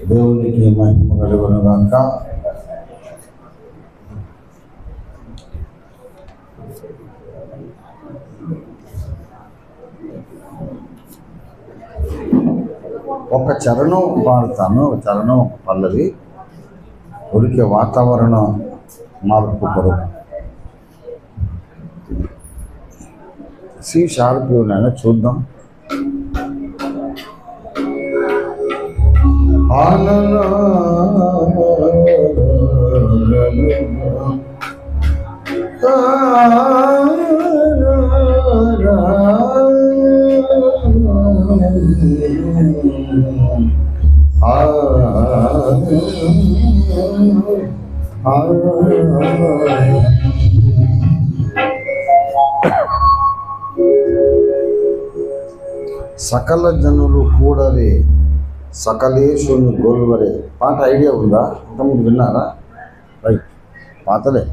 దేవునికి మహిమ కలుగును గాక. ఒక చరణం పాడతాను, ఒక చరణం, ఒక పల్లవి. ఉడికే వాతావరణ మార్పు కొరకు సి షార్ప్ అయినా చూద్దాం. సకల జనులు కూడలే సకలేశుని గోల్వరే. పాట ఐడియా ఉందా? ఇంతకుముందు విన్నారా? రైట్, పాతలే.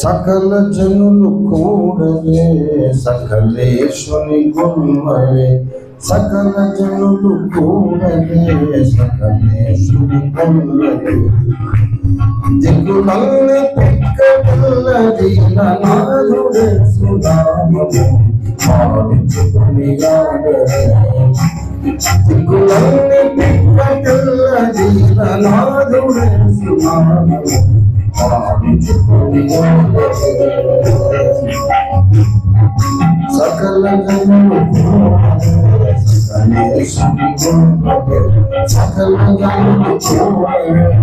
సకల జనులు కూడలే సకలేశుని గోల్వరే, సకల జనులు కూడలే సకలేశుని గోల్వరే, దిక్కులన్నీ పెక్కడల్లది నాదుడే సునామము పాడుచుకొని ఆడరే, దిక్కులన్నీ పెక్కడల్లది నాదుడే సునామము పాడుచుకొని ఆడరే, సకల జనులు సకలేశుని గోల్వరే, సకల జనులు కూడలే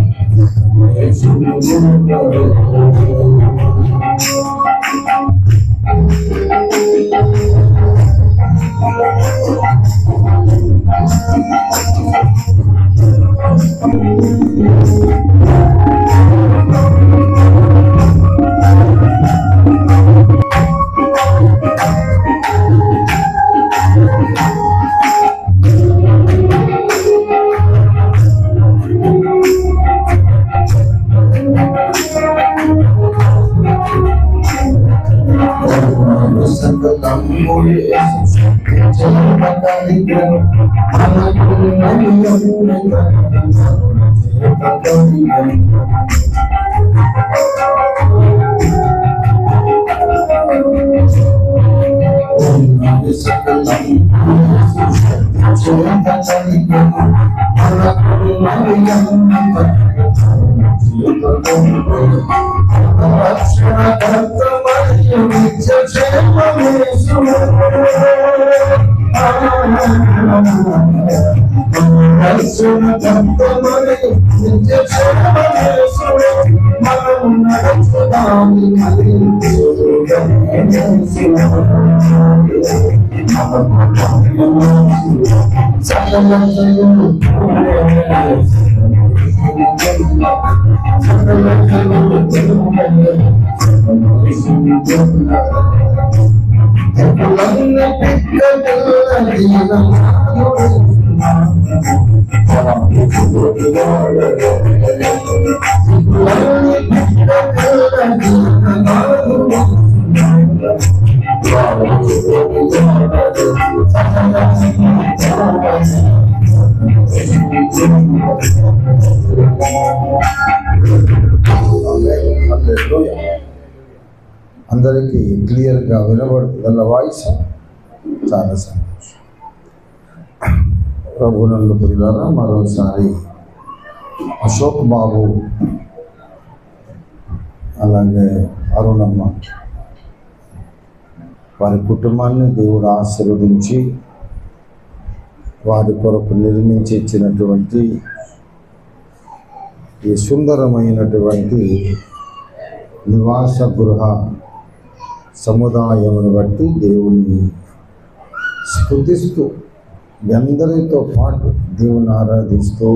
అందరికీ క్లియర్గా వినబడుతుందన్న వాయిస్. చాలా సంతోషం. ప్రభునందు ప్రియులారా, మరోసారి అశోక్ బాబు అలాగే అరుణమ్మ వారి కుటుంబాన్ని దేవుడు ఆశీర్వదించి వారి కొరకు నిర్మించి ఇచ్చినటువంటి ఈ సుందరమైనటువంటి నివాస గృహ సముదాయమును బట్టి దేవుని స్తుతిస్తూ అందరితో పాటు దేవుని ఆరాధిస్తూ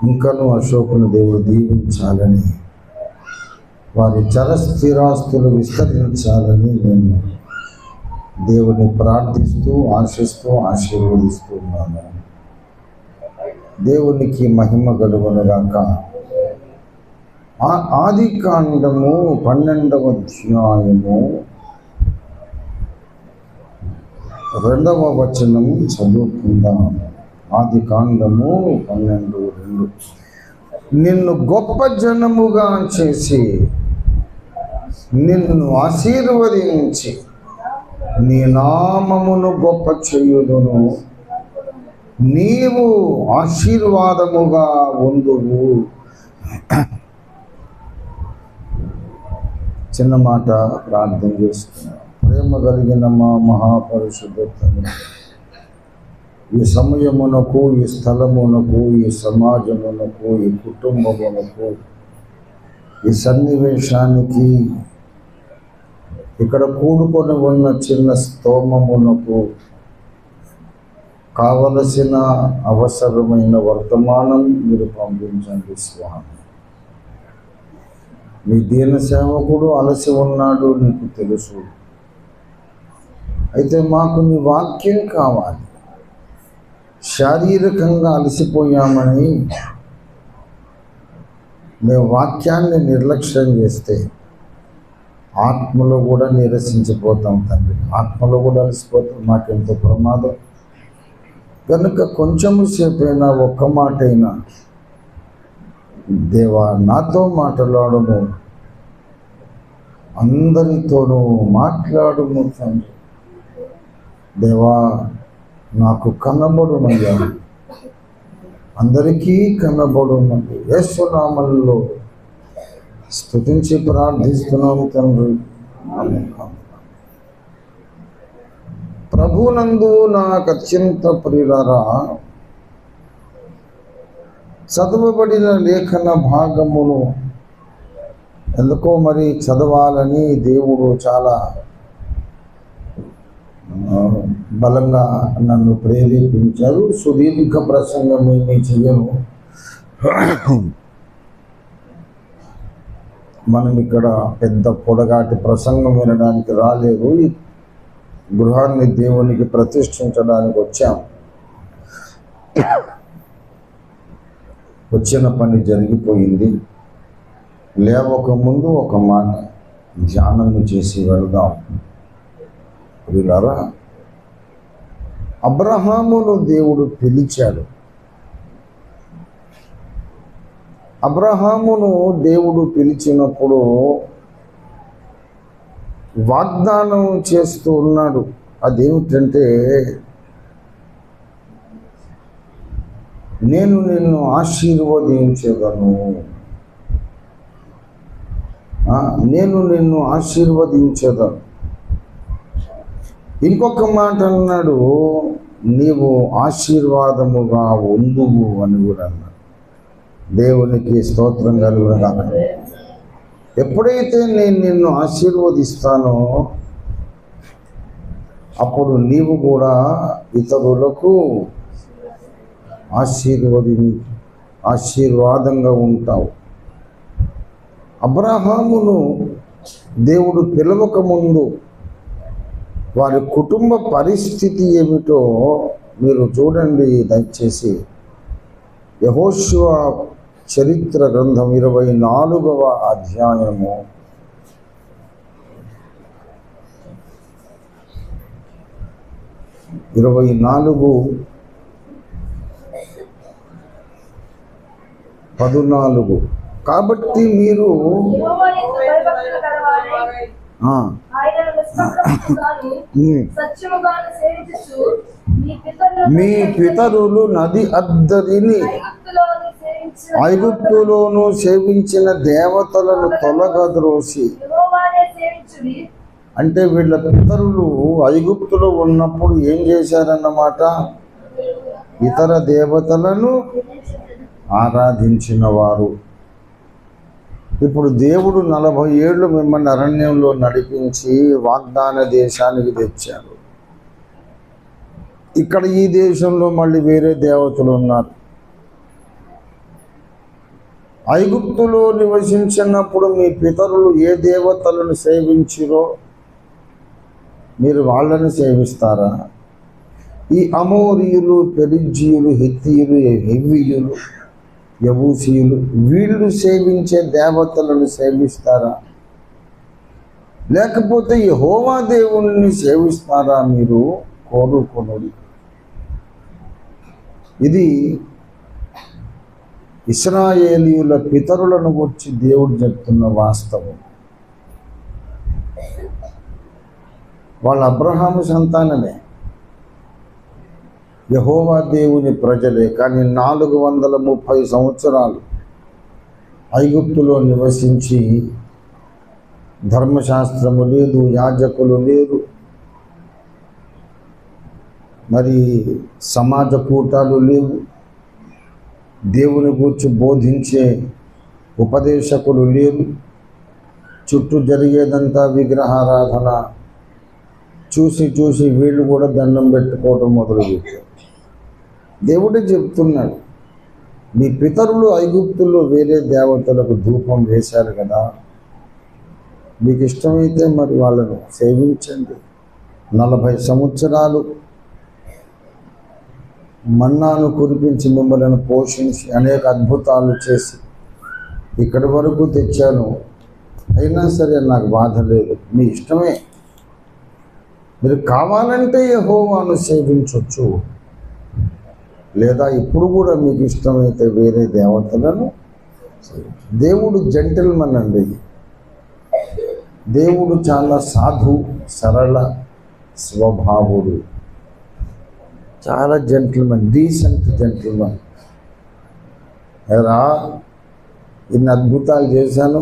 ఇంకనూ అశోకును దేవుడు దీవించాలని, వారి చరస్థిరాస్తులు విస్తరించాలని నేను దేవుని ప్రార్థిస్తూ ఆశిస్తూ ఆశీర్వదిస్తున్నాను. దేవునికి మహిమ కలుగును గాక. ఆదికాండము 12వ అధ్యాయము 2వ వచనం చదువుకుందాం. ఆదికాండము 12:2. నిన్ను గొప్ప జనముగా చేసి నిన్ను ఆశీర్వదించి నీ నామమును గొప్ప చేయుదును, నీవు ఆశీర్వాదముగా ఉందువు. చిన్న మాట ప్రార్థన చేస్తున్నా. ప్రేమ కలిగిన మా మహాపరిశుద్ధతను ఈ సమయమునకు, ఈ స్థలమునకు, ఈ సమాజమునకు, ఈ కుటుంబమునకు, ఈ సన్నివేశానికి, ఇక్కడ కూడుకొని ఉన్న చిన్న స్తోమమునకు కావలసిన అవసరమైన వర్తమానం మీరు పంపించండి స్వామి. నీ దీన సేవకుడు అలసి ఉన్నాడు, నీకు తెలుసు. అయితే మాకు నీ వాక్యం కావాలి. శారీరకంగా అలసిపోయామని మేము వాక్యాన్ని నిర్లక్ష్యం చేస్తే ఆత్మలో కూడా నిరసించిపోతాం తండ్రి. ఆత్మలో కూడా అలసిపోతాం. మాకెంతో ప్రమాదం కనుక కొంచెము సేపైనా, ఒక్క మాట అయినా దేవా నాతో మాట్లాడుము, అందరితోనూ మాట్లాడుము తండ్రి. దేవా నాకు కనబడుమయ్యా, అందరికీ కనబడుమని యేసు నామములో స్తుతించి ప్రార్థిస్తున్నాము తండ్రి. ఆమేన్. ప్రభునందు నాకు అత్యంత ప్రియులారా, చదవబడిన లేఖన భాగమును ఎందుకో మరి చదవాలని దేవుడు చాలా బలంగా నన్ను ప్రేరేపించారు. సుదీర్ఘ ప్రసంగం ఏమీ చెయ్యను. మనం ఇక్కడ పెద్ద పొడగాటి ప్రసంగం వినడానికి రాలేదు. ఈ గృహాన్ని దేవునికి ప్రతిష్ఠించడానికి వచ్చాం. వచ్చిన పని జరిగిపోయింది. లేవక ముందు ఒక మాట ధ్యానం చేసి వెళదాం. వీళ్ళారా, అబ్రహామును దేవుడు పిలిచాడు. అబ్రహామును దేవుడు పిలిచినప్పుడు వాగ్దానం చేస్తూ ఉన్నాడు. అదేమిటంటే, నేను నిన్ను ఆశీర్వదించేదను, నేను నిన్ను ఆశీర్వదించేదను. ఇంకొక మాట అన్నాడు, నీవు ఆశీర్వాదముగా ఉందువు అని కూడా అన్నాడు. దేవునికి స్తోత్రం కలుగునుగాక. ఎప్పుడైతే నేను నిన్ను ఆశీర్వదిస్తానో అప్పుడు నీవు కూడా ఇతరులకు ఆశీర్వాదంగా ఉంటావు. అబ్రహామును దేవుడు పిలవక ముందు వారి కుటుంబ పరిస్థితి ఏమిటో మీరు చూడండి దయచేసి. యెహోషువ చరిత్ర గ్రంథం 24వ అధ్యాయము 24:14. కాబట్టి మీరు మీ పితరులు నది అద్దరిని ఐగుప్తులోను సేవించిన దేవతలను తొలగద్రోసి, అంటే వీళ్ళ పితరులు ఐగుప్తులో ఉన్నప్పుడు ఏం చేశారన్నమాట? ఇతర దేవతలను ఆరాధించిన వారు. ఇప్పుడు దేవుడు 40 ఏళ్ళు మిమ్మల్ని అరణ్యంలో నడిపించి వాగ్దాన దేశానికి తెచ్చారు. ఇక్కడ ఈ దేశంలో మళ్ళీ వేరే దేవతలు ఉన్నారు. ఐగుప్తులో నివసించినప్పుడు మీ పితరులు ఏ దేవతలను సేవించిరో మీరు వాళ్ళని సేవిస్తారా? ఈ అమోరీయులు, పెరిజ్జీయులు, హిత్తీయులు, హెవ్వీయులు, యబూసీయులు వీళ్ళు సేవించే దేవతలను సేవిస్తారా? లేకపోతే యెహోవా దేవుణ్ణి సేవిస్తారా? మీరు కోరుకొనుడి. ఇది ఇశ్రాయేలీయుల పితరులను గురించి దేవుడు చెప్తున్న వాస్తవం. వాళ్ళ అబ్రహాము సంతానమే, యెహోవా దేవుని ప్రజలే. కానీ 430 సంవత్సరాలు ఐగుప్తులో నివసించి ధర్మశాస్త్రము లేదు, యాజకులు లేరు, మరి సమాజ కూటాలు లేవు, దేవుని గురించి బోధించే ఉపదేశకులు లేరు, చుట్టూ జరిగేదంతా విగ్రహారాధన. చూసి చూసి వీళ్ళు కూడా దండం పెట్టుకోవడం మొదలుపెట్టారు. దేవుడే చెప్తున్నాడు, మీ పితరులు ఐగుప్తుల్లో వేరే దేవతలకు ధూపం వేశారు కదా, మీకు ఇష్టమైతే మరి వాళ్ళను సేవించండి. 40 సంవత్సరాలు మన్నాను కురిపించి మిమ్మల్ని పోషించి అనేక అద్భుతాలు చేసి ఇక్కడి వరకు తెచ్చాను, అయినా సరే నాకు బాధ లేదు, మీ ఇష్టమే, మీరు కావాలంటే యెహోవాను సేవించవచ్చు, లేదా ఇప్పుడు కూడా మీకు ఇష్టమైతే వేరే దేవతలను. దేవుడు జెంటిల్మన్ అండి. దేవుడు చాలా సాధు సరళ స్వభావుడు, చాలా జెంటిల్మన్, డీసెంట్ జెంటిల్మన్. ఎరా ఇన్ని అద్భుతాలు చేశాను,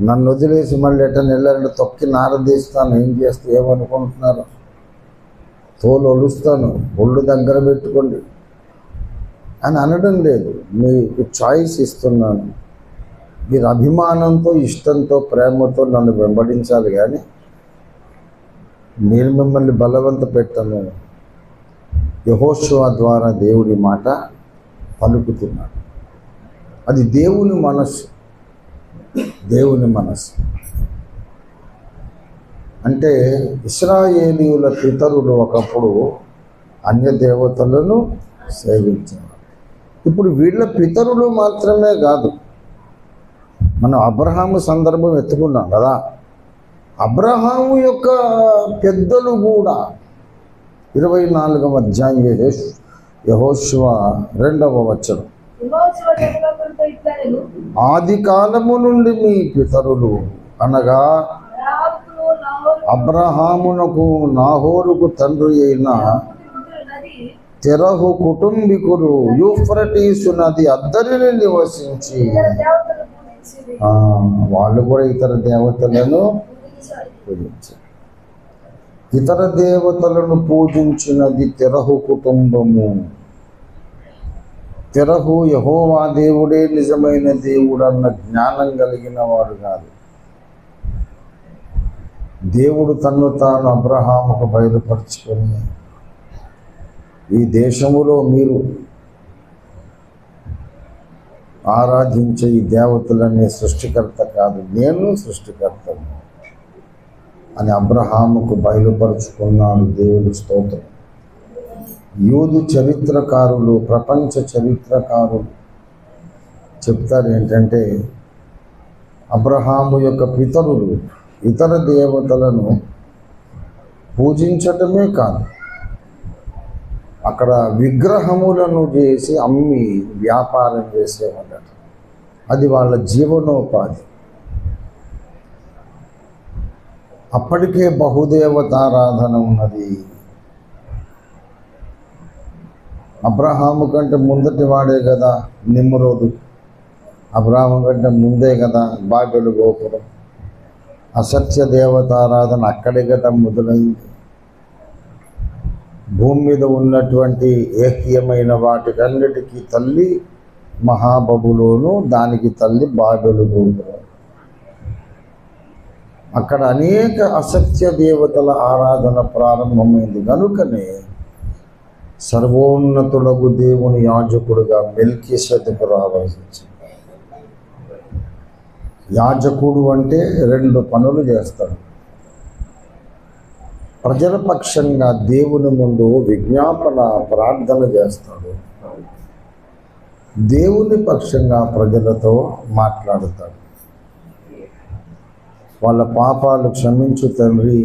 నన్ను వదిలేసి మళ్ళీ ఎటని వెళ్ళారంటే తొక్కి నారదీస్తాను, ఏం చేస్తే ఏమనుకుంటున్నారు, తోలు ఒలుస్తాను, ఒళ్ళు దగ్గర పెట్టుకోండి అని అనడం లేదు. మీకు చాయిస్ ఇస్తున్నాను, మీరు అభిమానంతో ఇష్టంతో ప్రేమతో నన్ను వెంబడించాలి, కానీ నేను మిమ్మల్ని బలవంత పెట్టను. యెహోషువ ద్వారా దేవుడి మాట పలుకుతున్నాడు. అది దేవుని మనస్సు, దేవుని మనస్సు. అంటే ఇశ్రాయేలీయుల పితరులు ఒకప్పుడు అన్య దేవతలను సేవించారు. ఇప్పుడు వీళ్ళ పితరులు మాత్రమే కాదు, మనం అబ్రహాము సందర్భం ఎత్తుకున్నాం కదా, అబ్రహాము యొక్క పెద్దలు కూడా 24వ అధ్యాయం యెహోషువ 2వ వచనం, ఆది కాలము నుండి మీ పితరులు అనగా అబ్రహామునకు నాహోరుకు తండ్రి అయిన తెరహు కుటుంబీకులు యూఫ్రటీసు నది అద్దరిని నివసించి వాళ్ళు కూడా ఇతర దేవతలను పూజించారు. ఇతర దేవతలను పూజించినది తెరహు కుటుంబము. తెరహు యెహోవా దేవుడే నిజమైన దేవుడు అన్న జ్ఞానం కలిగిన వాడు కాదు. దేవుడు తన్ను తాను అబ్రహాముకు బయలుపరుచుకొని, ఈ దేశములో మీరు ఆరాధించే ఈ దేవతలనే సృష్టికర్త కాదు, నేను సృష్టికర్తను అని అబ్రహాముకు బయలుపరుచుకున్నాడు దేవుడు. స్తోత్రం. యూదు చరిత్రకారులు, ప్రపంచ చరిత్రకారులు చెప్తారు ఏంటంటే, అబ్రహాము యొక్క పితరులు ఇతర దేవతలను పూజించటమే కాదు, అక్కడ విగ్రహములను చేసి అమ్మి వ్యాపారం చేసేవాళ్ళట. అది వాళ్ళ జీవనోపాధి. అప్పటికే బహుదేవతారాధన ఉన్నది. అబ్రహాము కంటే ముందటి వాడే కదా నిమ్రోదు, అబ్రహాము కంటే ముందే కదా బాబెలు గోపురం. అసత్య దేవతారాధన అక్కడే కదా మొదలైంది. భూమి మీద ఉన్నటువంటి ఏకీయమైన వాటికన్నిటికీ తల్లి మహాబబులోను, దానికి తల్లి బాబెలు గోపురం. అక్కడ అనేక అసత్య దేవతల ఆరాధన ప్రారంభమైంది. కనుకనే సర్వోన్నతుడగు దేవుని యాజకుడుగా మెల్కీసెదెకు రావాల్సి వచ్చింది. యాజకుడు అంటే 2 పనులు చేస్తాడు. ప్రజల పక్షంగా దేవుని ముందు విజ్ఞాపన ప్రార్థన చేస్తాడు, దేవుని పక్షంగా ప్రజలతో మాట్లాడుతాడు. వాళ్ళ పాపాలు క్షమించు తండ్రి,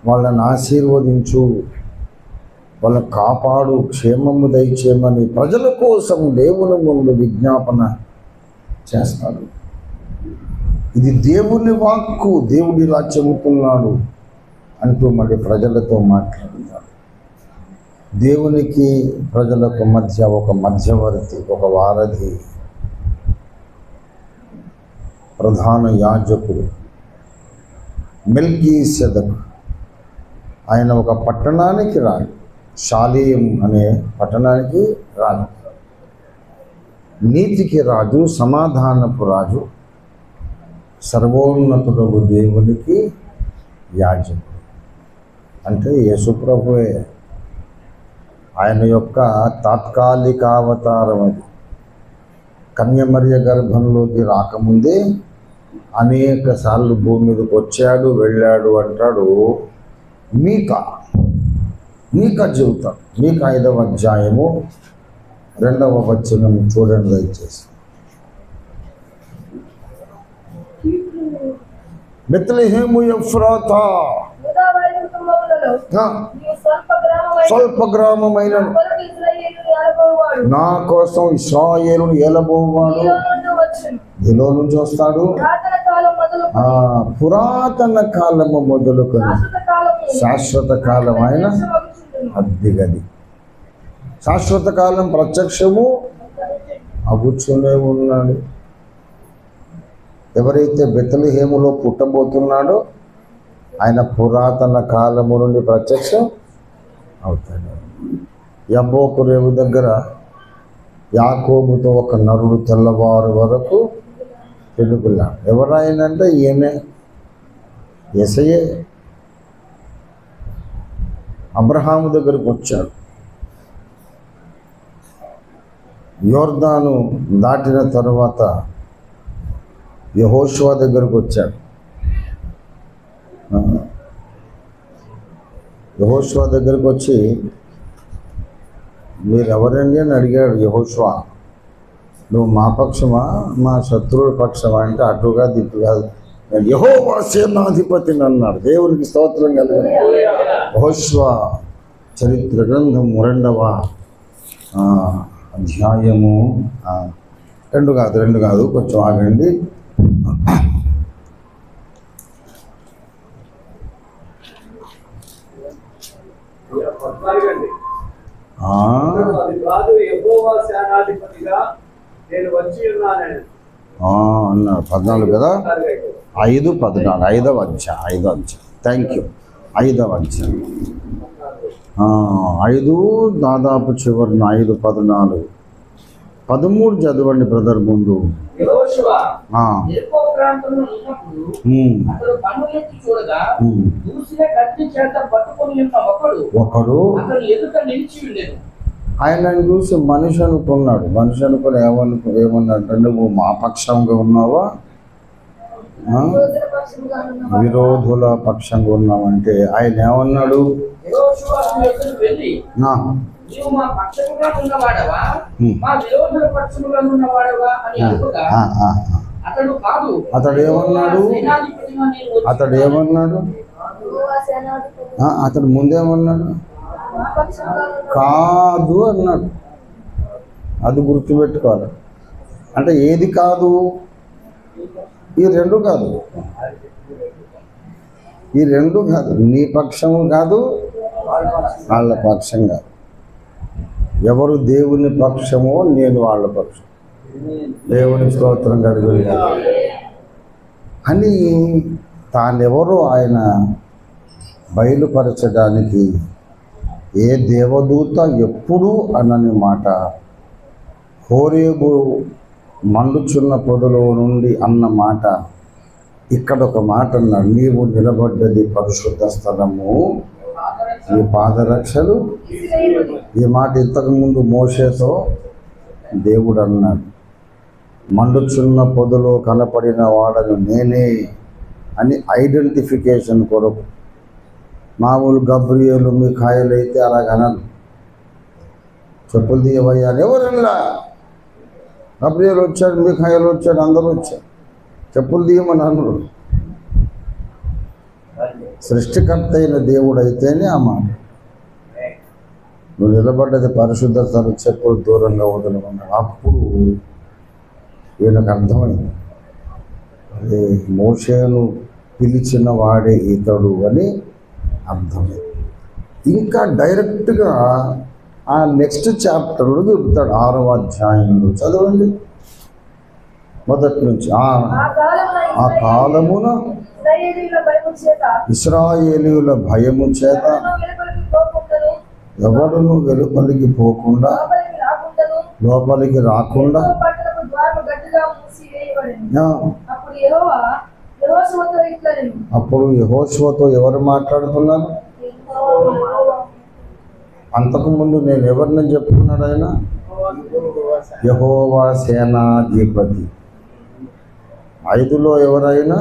వాళ్ళని ఆశీర్వదించు, వాళ్ళని కాపాడు, క్షేమము దయచేయమని ప్రజల కోసం దేవుని ముందు విజ్ఞాపన చేస్తాడు. ఇది దేవుని వాక్కు, దేవుడు ఇలా చెబుతున్నాడు అంటూ మళ్ళీ ప్రజలతో మాట్లాడుతాడు. దేవునికి ప్రజలకు మధ్య ఒక మధ్యవర్తి, ఒక వారధి, ప్రధాన యాజకుడు మెల్కీసెదకు. ఆయన ఒక పట్టణానికి రాడు, షాలేం అనే పట్టణానికి రాజు, నీతికి రాజు, సమాధానపు రాజు, సర్వోన్నతుడు దేవునికి యాజకుడు. అంటే యేసుప్రభువే. ఆయన యొక్క తాత్కాలిక అవతారం అది. కన్యమర్య గర్భంలోకి రాకముందే అనేక సార్లు భూమి మీదకి వచ్చాడు, వెళ్ళాడు అంటాడు. మీకా చెబుతాడు. మీకా 5వ అధ్యాయము 2వ వచనం చూడండి దయచేసి. బెత్లెహేము ఎఫ్రాతా, స్వల్ప గ్రామమైన నా కోసం ఇశ్రాయేలును ఏలబోవాడు ఎలో నుంచి వస్తాడు. పురాతన కాలము మొదలుకొని శాశ్వత కాలం ఆయన అద్దిగది. శాశ్వత కాలం ప్రత్యక్షము అగుచునే ఉన్నాడు. ఎవరైతే బెత్లెహేములో పుట్టబోతున్నాడో ఆయన పురాతన కాలము నుండి ప్రత్యక్షం అవుతాడు. యబ్బోకు రేవు దగ్గర యాకోబుతో ఒక నరుడు తెల్లవారు వరకు పెనుగులాడు. ఎవరాయనంటే ఈయనే, యేసయ్యే. అబ్రహాము దగ్గరకు వచ్చాడు. యోర్దాను దాటిన తరువాత యెహోషువ దగ్గరకు వచ్చాడు. యెహోషువ దగ్గరకు వచ్చి మీరు ఎవరండి అని అడిగాడు యెహోషువ. నువ్వు మా పక్షమా మా శత్రువుల పక్షమా అంటే అటుగా దిట్టు కాదు, నేను యెహోవా సేనాధిపతిని అన్నాడు. దేవునికి స్తోత్రం కలుగును. యెహోషువ చరిత్ర గ్రంథం 2వ అధ్యాయము 2 కాదు కొంచెం ఆగండి. అన్నాడు 14 కదా, 5:14 5వ అధ్యాయం. Thank you. 5వ అధ్యాయం 5 దాదాపు చివరిన 5:14 13 చదవండి బ్రదర్ ముందు. ఒకడు ఆయనను చూసి మనిషి అనుకున్నాడు. మనిషి అనుకుని ఏమన్నాడు, నువ్వు మా పక్షంగా ఉన్నావా విరోధుల పక్షంగా ఉన్నావంటే ఆయన ఏమన్నాడు, అతడు ఏమన్నాడు అతడు ముందేమన్నాడు, కాదు అన్నాడు. అది గుర్తుపెట్టుకోవాలి. అంటే ఏది కాదు, ఈ రెండు కాదు, నీ పక్షము కాదు, వాళ్ళ పక్షం కాదు. ఎవరు దేవుని పక్షమో నేను వాళ్ళ పక్షం. దేవుని స్తోత్రం కలుగును అని తానెవరో ఆయన బయలుపరచడానికి ఏ దేవదూత ఎప్పుడు అనని మాట హోరేబు మండుచున్న పొదలో నుండి అన్న మాట ఇక్కడ ఒక మాట అన్నాడు, నీవు నిలబడ్డది పరిశుద్ధ స్థలము, ఈ పాదరక్షలు. ఈ మాట ఇంతకుముందు మోషేతో దేవుడు అన్నాడు, మండుచున్న పొదలో కనపడిన వాడను నేనే అని ఐడెంటిఫికేషన్ కొరకు. మామూలు గబ్రియేలు మీకాయలు అయితే అలాగనరు, చెప్పులు తీయవయ్యా ఎవరన్నా, గబ్రియేలు వచ్చాడు, మీకాయలు వచ్చాడు, అందరూ వచ్చారు, చెప్పులు తీయమని అన్నారు. సృష్టికర్త అయిన దేవుడైతేనే ఆ మాట. నువ్వు నిలబడ్డది పరిశుద్ధతను చెప్పులు దూరంగా వదలమన్నాడు. అప్పుడు ఈయనకు అర్థమైంది, అదే మోషేను పిలిచిన వాడే ఇతడు అని అర్థమైంది. ఇంకా డైరెక్ట్గా ఆ నెక్స్ట్ చాప్టర్లో చెబుతాడు, 6వ అధ్యాయంలో చదవండి మొదటి నుంచి. ఆ కాలమున ఇశ్రాయేలీయుల భయము చేత ఎవడును వెలుపలికి పోకుండా లోపలికి రాకుండా అప్పుడు యెహోషువతో ఎవరు మాట్లాడుతున్నారు? అంతకుముందు నేను ఎవరిని చెప్పుకున్నాడు ఆయన? యెహోవా సేనాధిపతి. 5లో ఎవరైనా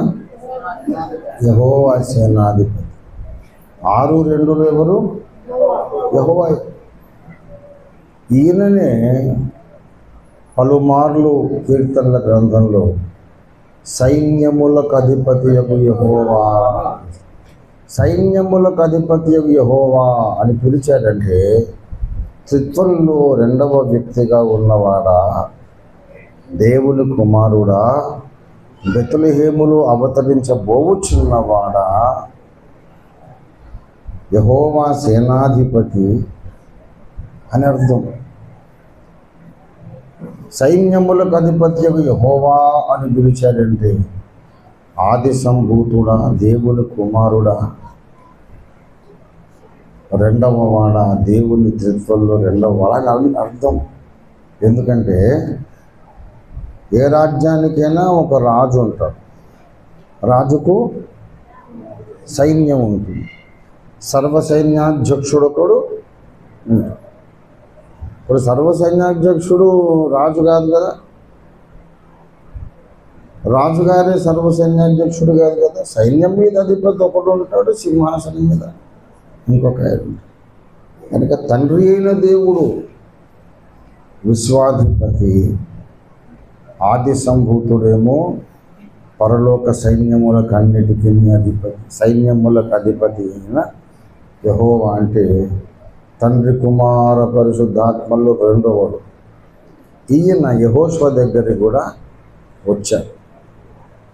యెహోవా సేనాధిపతి. 6:2లో ఎవరు? యెహోవా. ఈయననే పలుమార్లు కీర్తనల గ్రంథంలో సైన్యములకు అధిపతి యెహోవా, సైన్యములకు అధిపతి యెహోవా అని పిలిచాడంటే త్రిత్వంలో 2వ వ్యక్తిగా ఉన్నవాడా, దేవుని కుమారుడా, బెత్లెహేములో అవతరించబోచున్నవాడా, యెహోవా సేనాధిపతి అని అర్థం. సైన్యములకు అధిపతి యెహోవా అని పిలిచాడంటే ఆది సంభూతుడా, దేవుని కుమారుడా, 2వ వాడ, దేవుని త్రిత్వంలో 2వ వాడ అని అర్థం. ఎందుకంటే ఏ రాజ్యానికైనా ఒక రాజు ఉంటాడు, రాజుకు సైన్యం ఉంటుంది, సర్వసైన్యాధ్యక్షుడు ఒకడు ఉంటాడు. ఇప్పుడు సర్వసైన్యాధ్యక్షుడు రాజు కాదు కదా, రాజుగారే సర్వసైన్యాధ్యక్షుడు కాదు కదా. సైన్యం మీద అధిపతి ఒకడు ఉంటాడు, సింహాసనం మీద ఇంకొక ఆయన ఉంటాడు. కనుక తండ్రి అయిన దేవుడు విశ్వాధిపతి, ఆది సంభూతుడేమో పరలోక సైన్యములకు అన్నిటికీ అధిపతి. సైన్యములకు అధిపతి అయిన యెహోవా అంటే తండ్రి, కుమార, పరిశుద్ధాత్మల్లో 2వవాడు. ఈయన యెహోషువ దగ్గరికి కూడా వచ్చాడు,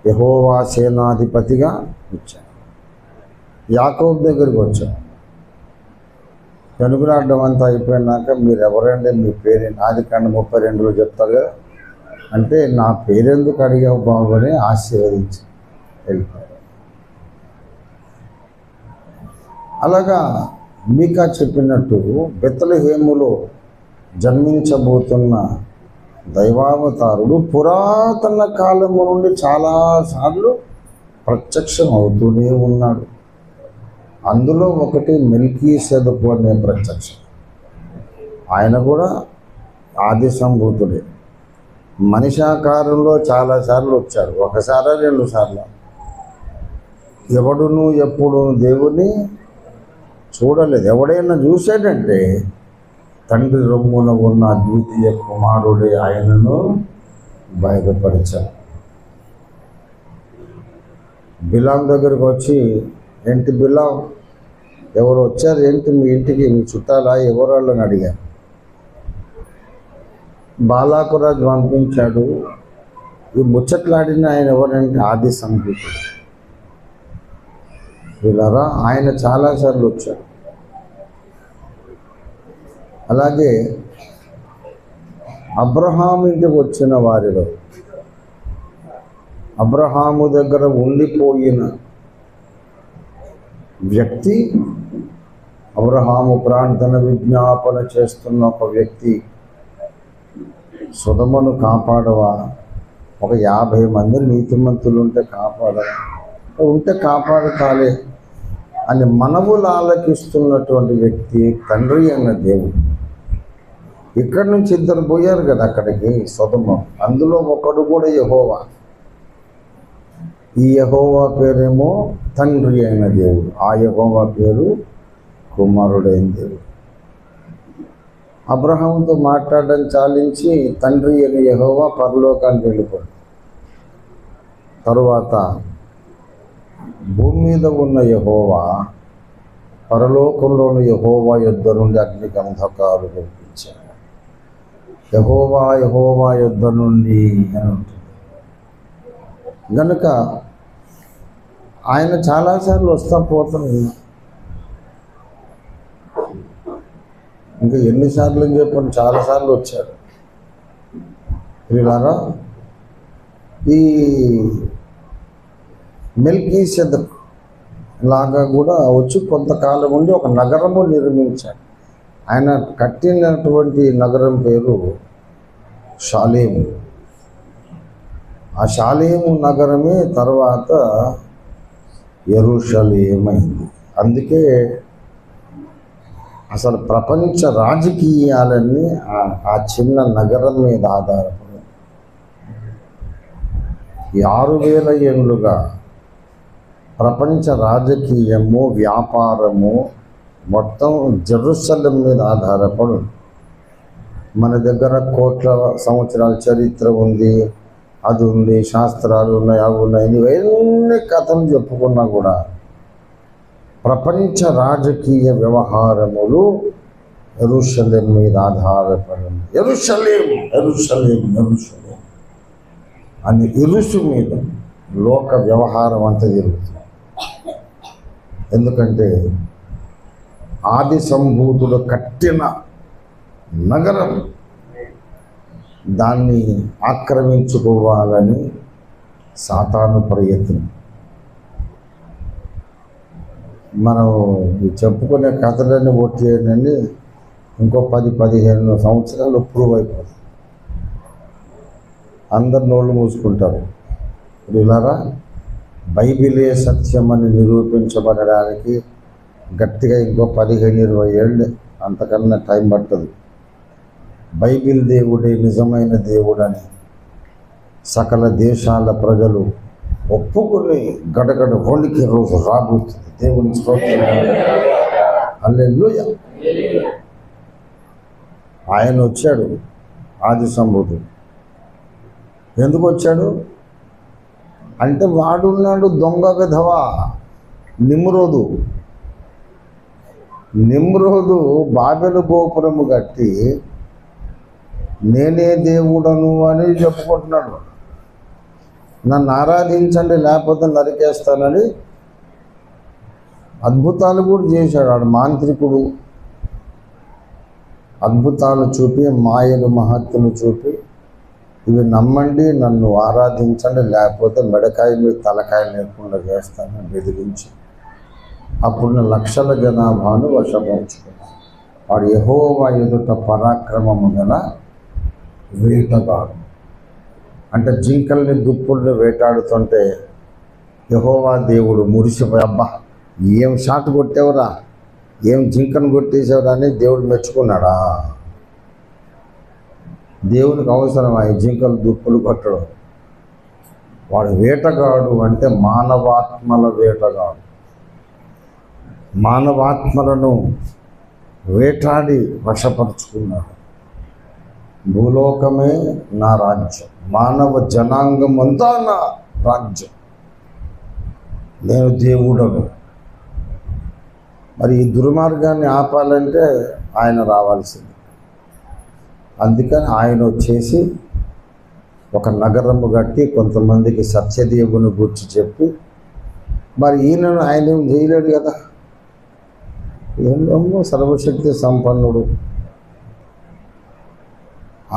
యెహోవా సేనాధిపతిగా వచ్చాడు. యాకోబు దగ్గరికి వచ్చాడు. పెనుగులాడడం అంతా అయిపోయినాక మీరు ఎవరండి, మీ పేరేంటి? ఆదికాండం 32లో చెప్తారు కదా. అంటే నా పేరెందుకు అడిగావు బాబు అని ఆశీర్వదించి వెళ్ళిపోయాడు. అలాగా మీకా చెప్పినట్టు బెత్లెహేములో జన్మించబోతున్న దైవావతారుడు పురాతన కాలము నుండి చాలాసార్లు ప్రత్యక్షం అవుతూనే ఉన్నాడు. అందులో ఒకటి మెల్కీసెదెకు అనే ప్రత్యక్షం. ఆయన కూడా ఆది సంభూతుడే. మనిషాకారంలో చాలాసార్లు వచ్చాడు, 1 2 సార్లు. ఎవడును ఎప్పుడు దేవుని చూడలేదు. ఎవడైనా చూశాడంటే తండ్రి రొమ్మున ఉన్న ద్వితీయ కుమారుడే ఆయనను బయలుపరిచాడు. బిలాం దగ్గరకు వచ్చి, ఏంటి బిలాం, ఎవరు వచ్చారు, ఏంటి మీ ఇంటికి, మీ చుట్టాలా, ఎవరు వాళ్ళని అడిగారు. బాలాకురాజు పంపించాడు. ఈ ముచ్చట్లాడిన ఆయన ఎవరంటే ఆది సంభూతుడు. వీళ్ళరా ఆయన చాలాసార్లు వచ్చాడు. అలాగే అబ్రహాము ఇంటికి వచ్చిన వారిలో అబ్రహాము దగ్గర ఉండిపోయిన వ్యక్తి, అబ్రహాము ప్రార్థన విజ్ఞాపన చేస్తున్న ఒక వ్యక్తి, సొదొమను కాపాడవా, ఒక 50 మంది నీతిమంతులు ఉంటే కాపాడవా, ఉంటే కాపాడతాలే అని మనవులు ఆలకిస్తున్నటువంటి వ్యక్తి తండ్రి అన్న దేవుడు. ఇక్కడి నుంచి 2 పోయారు కదా అక్కడికి, సొదొమ. అందులో ఒకడు కూడా యెహోవా. ఈ యెహోవా పేరేమో తండ్రి అయిన దేవుడు, ఆ యెహోవా పేరు కుమారుడైన దేవుడు. అబ్రహాముతో మాట్లాడడం చాలించి తండ్రి అయిన యెహోవా పరలోకానికి వెళ్ళిపోయాడు. తరువాత భూమి మీద ఉన్న యెహోవా పరలోకంలోని యెహోవా యుద్ధ నుండి అగ్ని గంధకాలు కనిపించాడు. యెహోవా యెహోవా యుద్ధ నుండి అని ఉంటుంది. గనుక ఆయన చాలాసార్లు వస్తా పోతాను. ఇంకా ఎన్నిసార్లు అని చెప్పండి, చాలాసార్లు వచ్చాడు. వీళ్ళారా ఈ మెల్కీసెదెకు లాగా కూడా వచ్చి కొంతకాలం ఉండి ఒక నగరము నిర్మించాడు. ఆయన కట్టినటువంటి నగరం పేరు షాలేము. ఆ షాలేము నగరమే తర్వాత యెరూషలేమైంది. అందుకే అసలు ప్రపంచ రాజకీయాలన్నీ ఆ చిన్న నగరం మీద ఆధారపడి ఈ 6000 ఏళ్ళుగా ప్రపంచ రాజకీయము వ్యాపారము మొత్తం జెరూసలేం మీద ఆధారపడి. మన దగ్గర కోట్ల సంవత్సరాల చరిత్ర ఉంది, అది ఉంది, శాస్త్రాలు ఉన్నాయి, అవి ఉన్నాయి, ఇవన్నీ కథలు చెప్పుకున్నా కూడా ప్రపంచ రాజకీయ వ్యవహారములు యెరూషలేం మీద ఆధారపడి ఉంది. యెరూషలేం యెరూషలేం యెరూషలేం అని ఇరుసు మీద లోక వ్యవహారం అంతా జరుగుతుంది. ఎందుకంటే ఆది సంభూతుడు కట్టిన నగరం, దాన్ని ఆక్రమించుకోవాలని సాతాను ప్రయత్నం. మనం చెప్పుకునే కథలన్నీ ఒట్టేయనని ఇంకో 10-15 సంవత్సరాలు ప్రూవ్ అయిపోతుంది. అందరు నోళ్ళు మూసుకుంటారు. ఇలారా బైబిలే సత్యం అని నిరూపించబడడానికి గట్టిగా ఇంకో 15-20 ఏళ్ళు అంతకన్నా టైం పట్టదు. బైబిల్ దేవుడే నిజమైన దేవుడని సకల దేశాల ప్రజలు ఒప్పుకుని గడగడ వణికి రోజు రాబోతుంది. దేవుని స్తోత్రం. హల్లెలూయా. ఆయన వచ్చాడు ఆది సంభూతుడు. ఎందుకు వచ్చాడు అంటే వాడున్నాడు దొంగ విధవా నిమ్రోదు బాబెలు గోపురము కట్టి నేనే దేవుడను అని చెప్పుకుంటున్నాడు. నన్ను ఆరాధించండి లేకపోతే నరికేస్తానని అద్భుతాలు కూడా చేశాడు. ఆడు మాంత్రికుడు. అద్భుతాలు చూపి మాయలు మహత్తులు చూపి ఇవి నమ్మండి, నన్ను ఆరాధించండి లేకపోతే మెడకాయ మీద తలకాయ లేకుండా చేస్తానని బెదిరించి అప్పుడు లక్షల జనాభాను వశపరుచుకున్నాడు. వాడు యెహోవా ఎదుట పరాక్రమము గల వేటగాడు. అంటే జింకల్ని దుప్పుల్ని వేటాడుతుంటే యెహోవా దేవుడు మురిసిపోయి, అబ్బా ఏం షాట్ కొట్టేవరా, ఏం జింకను కొట్టేసేవరా అని దేవుడు మెచ్చుకున్నాడా? దేవునికి అవసరం ఆ జింకలు దుప్పులు కొట్టడం. వాడు వేటగాడు అంటే మానవాత్మల వేటగాడు. మానవాత్మలను వేటాడి వశపరుచుకున్నాడు. భూలోకమే నా రాజ్యం, మానవ జనాంగం అంతా నా రాజ్యం, నేను దేవుడను. మరి ఈ దుర్మార్గాన్ని ఆపాలంటే ఆయన రావాల్సింది. అందుకని ఆయన వచ్చేసి ఒక నగరము కట్టి కొంతమందికి సత్యదేవుని గురించి చెప్పి, మరి ఈయనను ఆయన ఏం చేయలేడు కదా. ఏమో సర్వశక్తి సంపన్నుడు.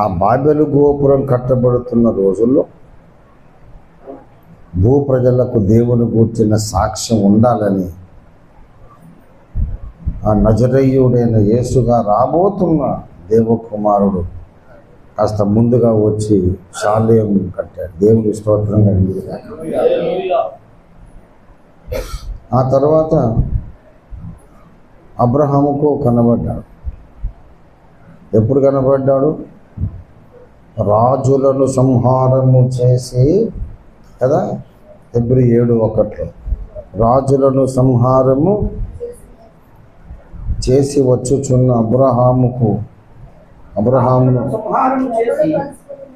ఆ బాబెలు గోపురం కట్టబడుతున్న రోజుల్లో భూప్రజలకు దేవుని గూర్చిన సాక్ష్యం ఉండాలని ఆ నజరేయుడైన యేసుగా రాబోతున్న దేవకుమారుడు కాస్త ముందుగా వచ్చి షాలేము కట్టాడు. దేవుని స్తోత్రం కలిగి. ఆ తర్వాత అబ్రహాముకు కనబడ్డాడు. ఎప్పుడు కనబడ్డాడు? రాజులను సంహారము చేసి కదా, హెబ్రీ 7:1 రాజులను సంహారము చేసి వచ్చుచున్న అబ్రహామును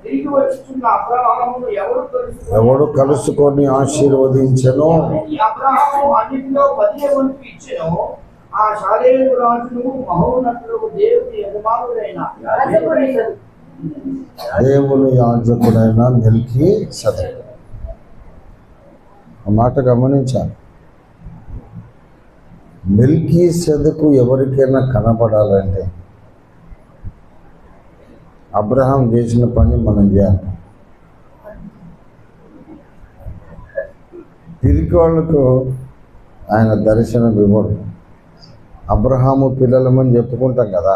తిరిగి వచ్చుచున్న అబ్రహామును ఎవడు కలుసుకొని ఆశీర్వదించెనో, ఈ అబ్రహాము అన్నిటిలో 10 వంతు ఇచ్చెను. ఆ షాలేము రాజును మహోన్నతులకు దేవుని యజమానుడైన దేవుని యాజకుడైన మెల్కీసెదెకు. ఆ మాట గమనించాలి. మెల్కీసెదెకు ఎవరికైనా కనపడాలంటే అబ్రహాం చేసిన పని మనం చేయాలి. పిరికి వాళ్ళకు ఆయన దర్శనం ఇవ్వడు. అబ్రహాము పిల్లలమని చెప్పుకుంటాం కదా,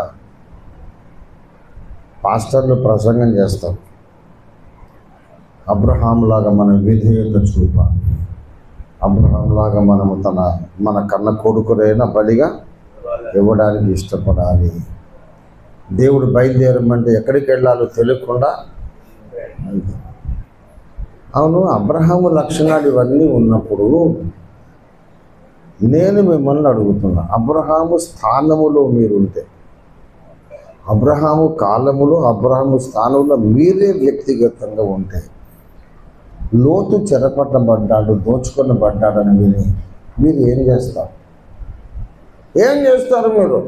పాస్టర్లు ప్రసంగం చేస్తాం. అబ్రహాంలాగా మనం విధేయత చూపాలి. అబ్రహాంలాగా మనము మన కన్న కొడుకునైనా బలిగా ఇవ్వడానికి ఇష్టపడాలి. దేవుడు బయలుదేరమంటే ఎక్కడికి వెళ్ళాలో తెలియకుండా. అవును, అబ్రహాము లక్షణాలు ఇవన్నీ ఉన్నప్పుడు నేను మిమ్మల్ని అడుగుతున్నా, అబ్రహాము స్థానములో మీరుంటే, అబ్రహాము కాలములో అబ్రహాము స్థానంలో మీరే వ్యక్తిగతంగా ఉంటే, లోతు చెరపట్టబడ్డాడు, దోచుకొనబడ్డాడని విని మీరు ఏం చేస్తారు? ఏం చేస్తారు? మీరు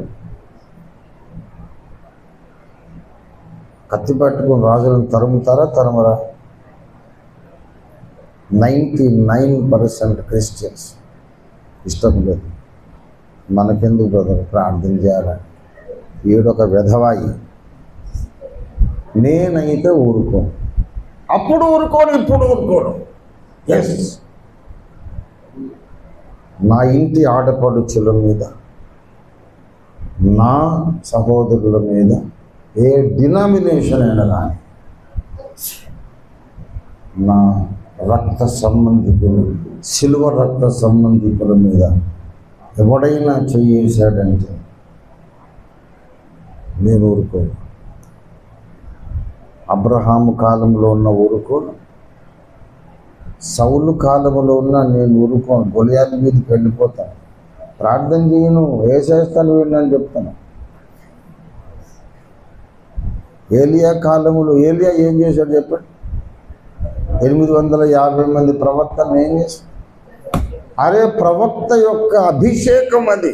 కత్తి పట్టుకుని రాజులను తరుముతారా? తరమరా? 99% క్రిస్టియన్స్ ఇష్టం లేదు. మనకెందుకు బ్రదర్ ప్రార్థన చేయాలని? ఈడొక వెధవాయి. నేనైతే ఊరుకోను. అప్పుడు ఊరుకోను, ఇప్పుడు ఊరుకోను. ఎస్, నా ఇంటి ఆడపడుచుల మీద, నా సహోదరుల మీద, ఏ డినామినేషన్ అయినా కానీ, నా రక్త సంబంధికులు, శిలువ రక్త సంబంధికుల మీద ఎవడైనా చేసాడంటే నేను ఊరుకోను. అబ్రహాము కాలంలో ఉన్న ఊరుకోను, సౌలు కాలంలో ఉన్న నేను ఊరుకోను. గొలియాతు మీదకి వెళ్ళిపోతాను, ప్రార్థన చేయను, వేసేస్తాను వీడిని చెప్తాను. ఏలియా కాలంలో ఏలియా ఏం చేశాడు చెప్పండి? 850 మంది ప్రవక్తలను ఏం చేశాడు? అరే, ప్రవక్త యొక్క అభిషేకం అది.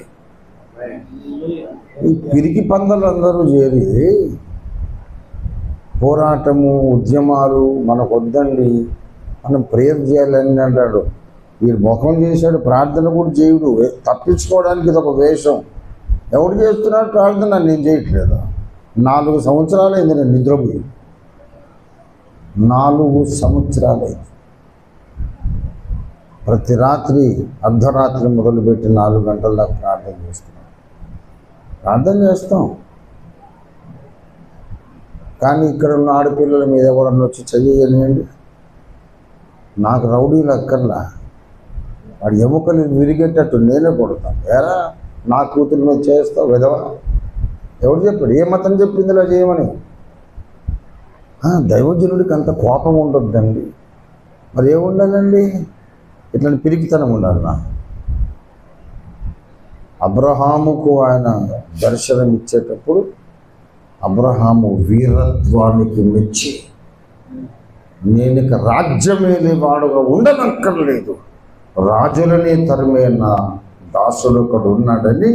ఈ పిరికి పందలందరూ చేరి పోరాటము, ఉద్యమాలు మనకు వద్దండి, మనం ప్రేయర్ చేయాలని అంటాడు. ఈ ముఖం చేశాడు, ప్రార్థన కూడా చేయుడు. తప్పించుకోవడానికి ఇది ఒక వేషం. ఎవడు చేస్తున్నాడు ప్రార్థన? నేను చేయట్లేదు. 4 సంవత్సరాలైంది నేను నిద్రపోయి. 4 సంవత్సరాలైంది. ప్రతి రాత్రి అర్ధరాత్రి మొదలుపెట్టి 4 గంటల దాకా ప్రార్థన చేస్తున్నాం. ప్రార్థన చేస్తాం, కానీ ఇక్కడ ఉన్న ఆడపిల్లల మీద ఎవరన్నా వచ్చి చెయ్యనియండి. నాకు రౌడీలు అక్కర్లా, వాడి ఎముకలు విరిగేటట్టు నేనే కొడతాను. ఎరా నా కూతురు మీద చేస్తావు విధవా? ఎవడు చెప్పాడు? ఏ మతం చెప్పింది ఇలా చేయమని? దైవజనుడికి అంత కోపం ఉండొద్దండి. మరి ఏముండాలండి? ఇట్లాంటి పిరికితనం ఉండాలి. నా అబ్రహాముకు ఆయన దర్శనం ఇచ్చేటప్పుడు అబ్రహాము వీరత్వానికి మెచ్చి, నేను ఇక రాజ్యమేలే వాడుగా ఉండనక్కర్లేదు, రాజులనే తరిమే నా దాసుడు ఒకడు ఉన్నాడని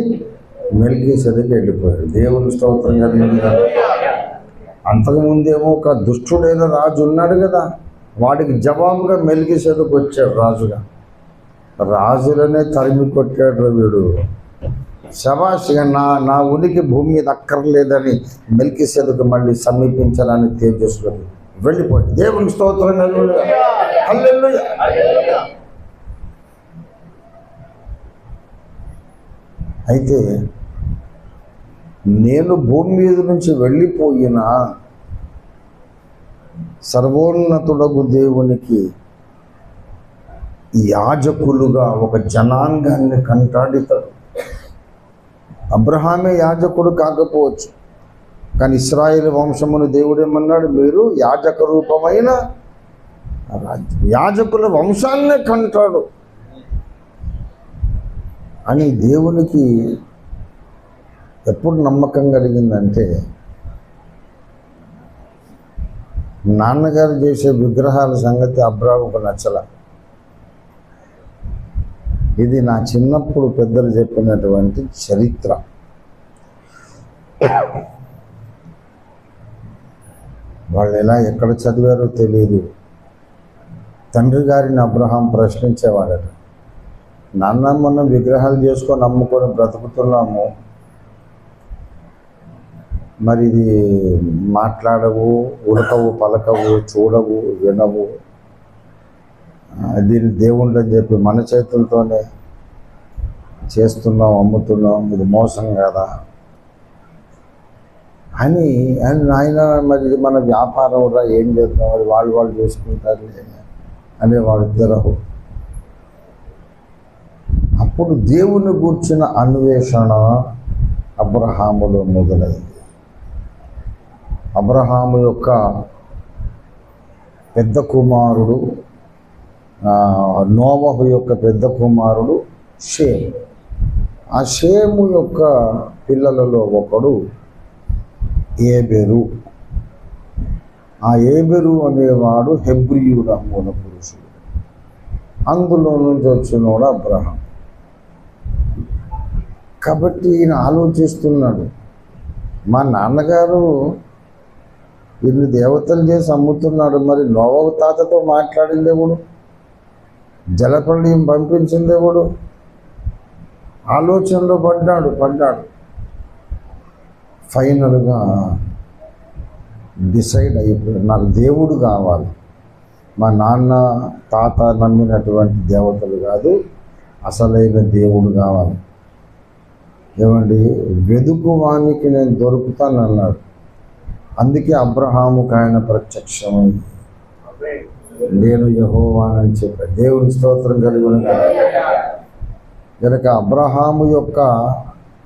మెల్కీసెదెకు వెళ్ళిపోయాడు. దేవుని స్తోత్రం కలిగింది. అంతకుముందేమో ఒక దుష్టుడైన రాజు ఉన్నాడు కదా, వాడికి జవాబుగా మెల్కీసెదెకు వచ్చాడు రాజుగా. రాజులనే తరిమి కొట్టాడు వీడు. శబాషిగా నా ఉనికి భూమి మీద అక్కర్లేదని మెల్కీసెదెకు మళ్ళీ సమీపించడానికి తేజస్సులోకి వెళ్ళిపోయాడు. దేవుని స్తోత్రం కలిగింది. హల్లెలూయా. అయితే నేను భూమి మీద నుంచి వెళ్ళిపోయిన సర్వోన్నతుడగు దేవునికి యాజకులుగా ఒక జనాంగాన్ని కంటాడితాడు. అబ్రహామే యాజకుడు కాకపోవచ్చు, కానీ ఇశ్రాయేలు వంశమును దేవుడేమన్నాడు? మీరు యాజక రూపమైన యాజకుల వంశాన్నే కంటాడు అని దేవునికి ఎప్పుడు నమ్మకం కలిగిందంటే, నాన్నగారు చేసే విగ్రహాల సంగతి అబ్రాహాముకు నచ్చల. ఇది నా చిన్నప్పుడు పెద్దలు చెప్పినటువంటి చరిత్ర. వాళ్ళు ఎలా ఎక్కడ చదివారో తెలియదు. తండ్రి గారిని అబ్రహాం ప్రశ్నించేవాడట, నాన్న మనం విగ్రహాలు చేసుకొని అమ్ముకొని బ్రతుకుతున్నాము, మరి ఇది మాట్లాడవు, ఉడకవు, పలకవు, చూడవు, వినవు, దీన్ని దేవుళ్ళు అని చెప్పి మన చేతులతోనే చేస్తున్నాం, అమ్ముతున్నాం, ఇది మోసం కదా అని ఆయన మరి మన వ్యాపారం రా, ఏం చేద్దాం, అది వాళ్ళు చేసుకుంటారు అనేవాడు తెరహు. అప్పుడు దేవుని గూర్చిన అన్వేషణ అబ్రహాములో మొదలైంది. అబ్రహాము యొక్క పెద్ద కుమారుడు, నోవహు యొక్క పెద్ద కుమారుడు షేము. ఆ షేము యొక్క పిల్లలలో ఒకడు ఏబెరు. ఆ ఏబెరు అనేవాడు హెబ్రీయుడు మూల పురుషుడు. అందులో నుంచి వచ్చినవాడు అబ్రహాం. కాబట్టి ఈయన ఆలోచిస్తున్నాడు, మా నాన్నగారు ఇన్ని దేవతలు చేసి అమ్ముతున్నాడు, మరి నోవహు తాతతో మాట్లాడిందేవుడు, జలప్రళయం పంపించిందేవుడు, ఆలోచనలో పడ్డాడు. ఫైనల్గా డిసైడ్ అయిపోయాడు, నాకు దేవుడు కావాలి, మా నాన్న తాత నమ్మినటువంటి దేవతలు కాదు, అసలైన దేవుడు కావాలి. ఏమండి, వెదుకువానికి నేను దొరుకుతాను అన్నాడు. అందుకే అబ్రహాముకు ఆయన ప్రత్యక్షమైంది, నేను యెహోవానని చెప్పాడు. దేవుని స్తోత్రం కలుగును కనుక అబ్రహాము యొక్క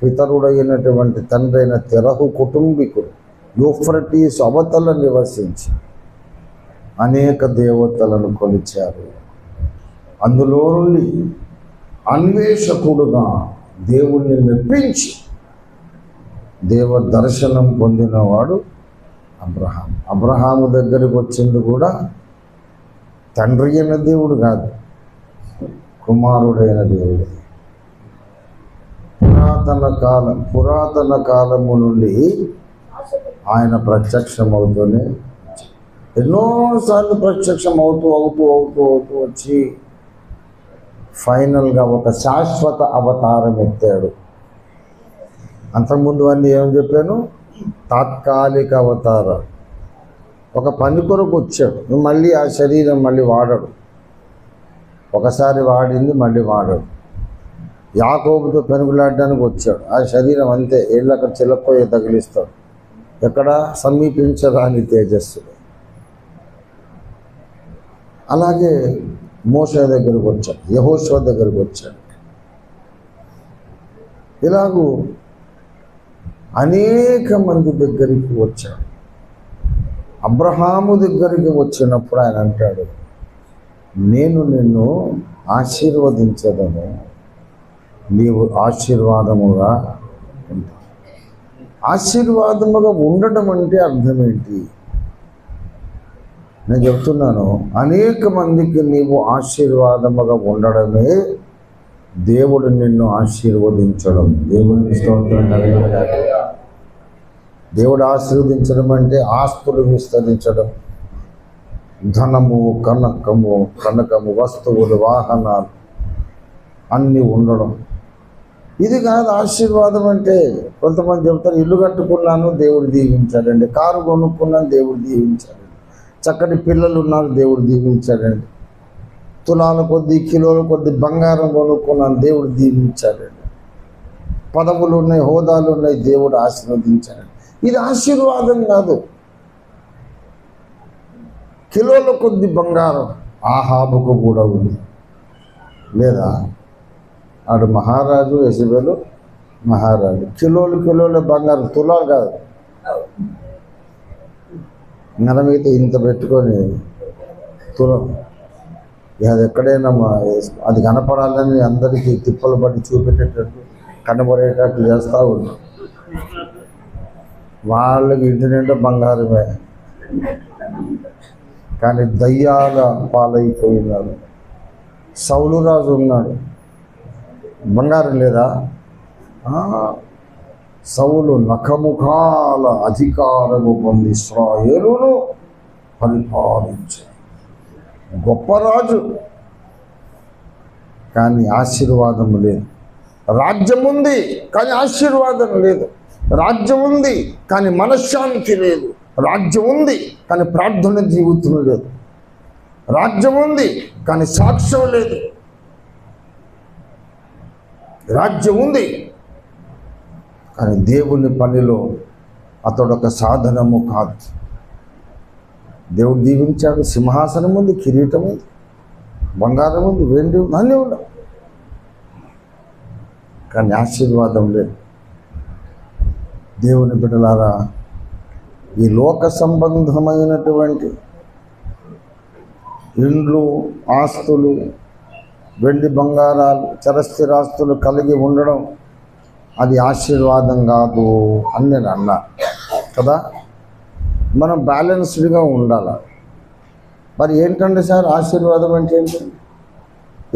పితరుడైనటువంటి తండ్రి అయిన తెరహు కుటుంబీకుడు యూఫ్రటీస్ అవతల నివసించి అనేక దేవతలను కొలిచారు. అందులో నుండి అన్వేషకుడుగా దేవుణ్ణి మెప్పించి దేవ దర్శనం పొందినవాడు అబ్రహాం. అబ్రహాము దగ్గరికి వచ్చింది కూడా తండ్రి అయిన దేవుడు కాదు, కుమారుడైన దేవుడు. పురాతన కాలము నుండి ఆయన ప్రత్యక్షమవుతూనే ఎన్నోసార్లు ప్రత్యక్షం అవుతూ వచ్చి ఫైనల్గా ఒక శాశ్వత అవతారం ఎత్తాడు. అంతకుముందు అన్నీ ఏమని చెప్పాను, తాత్కాలిక అవతారం. ఒక పని కొరకు వచ్చాడు, మళ్ళీ ఆ శరీరం మళ్ళీ వాడడు, ఒకసారి వాడింది మళ్ళీ వాడడు. యాకోబుతో పెనుగులాడడానికి వచ్చాడు, ఆ శరీరం అంతే ఏళ్ళక్కడ చిలక్కోయ తగిలిస్తాడు, ఎక్కడ సమీపించరాని తేజస్సుడు. అలాగే మోషే దగ్గరకు వచ్చాడు, యెహోషువ దగ్గరకు వచ్చాడు. ఇలాగూ అనేక మంది దగ్గరికి వచ్చాడు. అబ్రహాము దగ్గరికి వచ్చినప్పుడు ఆయన అంటాడు, నేను నిన్ను ఆశీర్వదించదను, నీవు ఆశీర్వాదముగా ఉంటావు. ఆశీర్వాదముగా ఉండడం అంటే అర్థం ఏంటి? నేను చెప్తున్నాను, అనేక మందికి నీవు ఆశీర్వాదముగా ఉండడమే దేవుడు నిన్ను ఆశీర్వదించడం. దేవుని స్తోత్రం కలుగునుగాక. దేవుడు ఆశీర్వదించడం అంటే ఆస్తులు విస్తరించడం, ధనము, కనకము, వస్తువులు, వాహనాలు అన్నీ ఉండడం. ఇది కాదు ఆశీర్వాదం అంటే. కొంతమంది చెప్తారు, ఇల్లు కట్టుకున్నాను దేవుడు దీవించాడండి, కారు కొనుక్కున్నాను దేవుడు దీవించాడండి, చక్కటి పిల్లలు ఉన్నారు దేవుడు దీవించాడండి, తులాల కొద్ది కిలోల కొద్ది బంగారం కొనుక్కున్నాను దేవుడు దీవించాడండి, పదవులు ఉన్నాయి, హోదాలు ఉన్నాయి, దేవుడు ఆశీర్వదించాడు. ఇది ఆశీర్వాదం కాదు. కిలోల కొద్ది బంగారం ఆహాబుకు కూడా ఉంది, లేదా ఆడు మహారాజు, యెజెబెలు మహారాజు. కిలోల బంగారం, తులాలు కాదు. నరమైతే ఇంత పెట్టుకొని తులం, అది ఎక్కడైనా అది కనపడాలని అందరికీ తిప్పలు పట్టి చూపెట్టేటట్టు కనబడేటట్టు చేస్తూ ఉన్నాం. వాళ్ళకి ఇంటి నిండా బంగారమే. కానీ దయ్యాల పాలైపోయినాడు. సౌలు రాజు ఉన్నాడు, బంగారం లేదా? సౌలు నఖముఖాల అధికారము పొంది ఇశ్రాయేలును పరిపాలించే గొప్ప రాజు, కానీ ఆశీర్వాదం లేదు. రాజ్యం ఉంది కానీ ఆశీర్వాదం లేదు. రాజ్యం ఉంది కానీ మనశ్శాంతి లేదు. రాజ్యం ఉంది కానీ ప్రార్థన జీవితం లేదు. రాజ్యం ఉంది కానీ సాక్ష్యం లేదు. రాజ్యం ఉంది కానీ దేవుని పనిలో అతడు ఒక సాధనము కాదు. దేవుడు దీవించాడు, సింహాసనం ఉంది, కిరీటం ఉంది, బంగారం ఉంది, వెండి ఉంది, అన్నీ ఉండవు, కానీ ఆశీర్వాదం లేదు. దేవుని బిడ్డలారా, ఈ లోక సంబంధమైనటువంటి ఇండ్లు, ఆస్తులు, వెండి బంగారాలు, చరస్థిరాస్తులు కలిగి ఉండడం అది ఆశీర్వాదం కాదు అని నేను అన్నా కదా. మనం బ్యాలెన్స్డ్గా ఉండాలి. మరి ఏంటంటే సార్ ఆశీర్వాదం అంటే ఏంటి?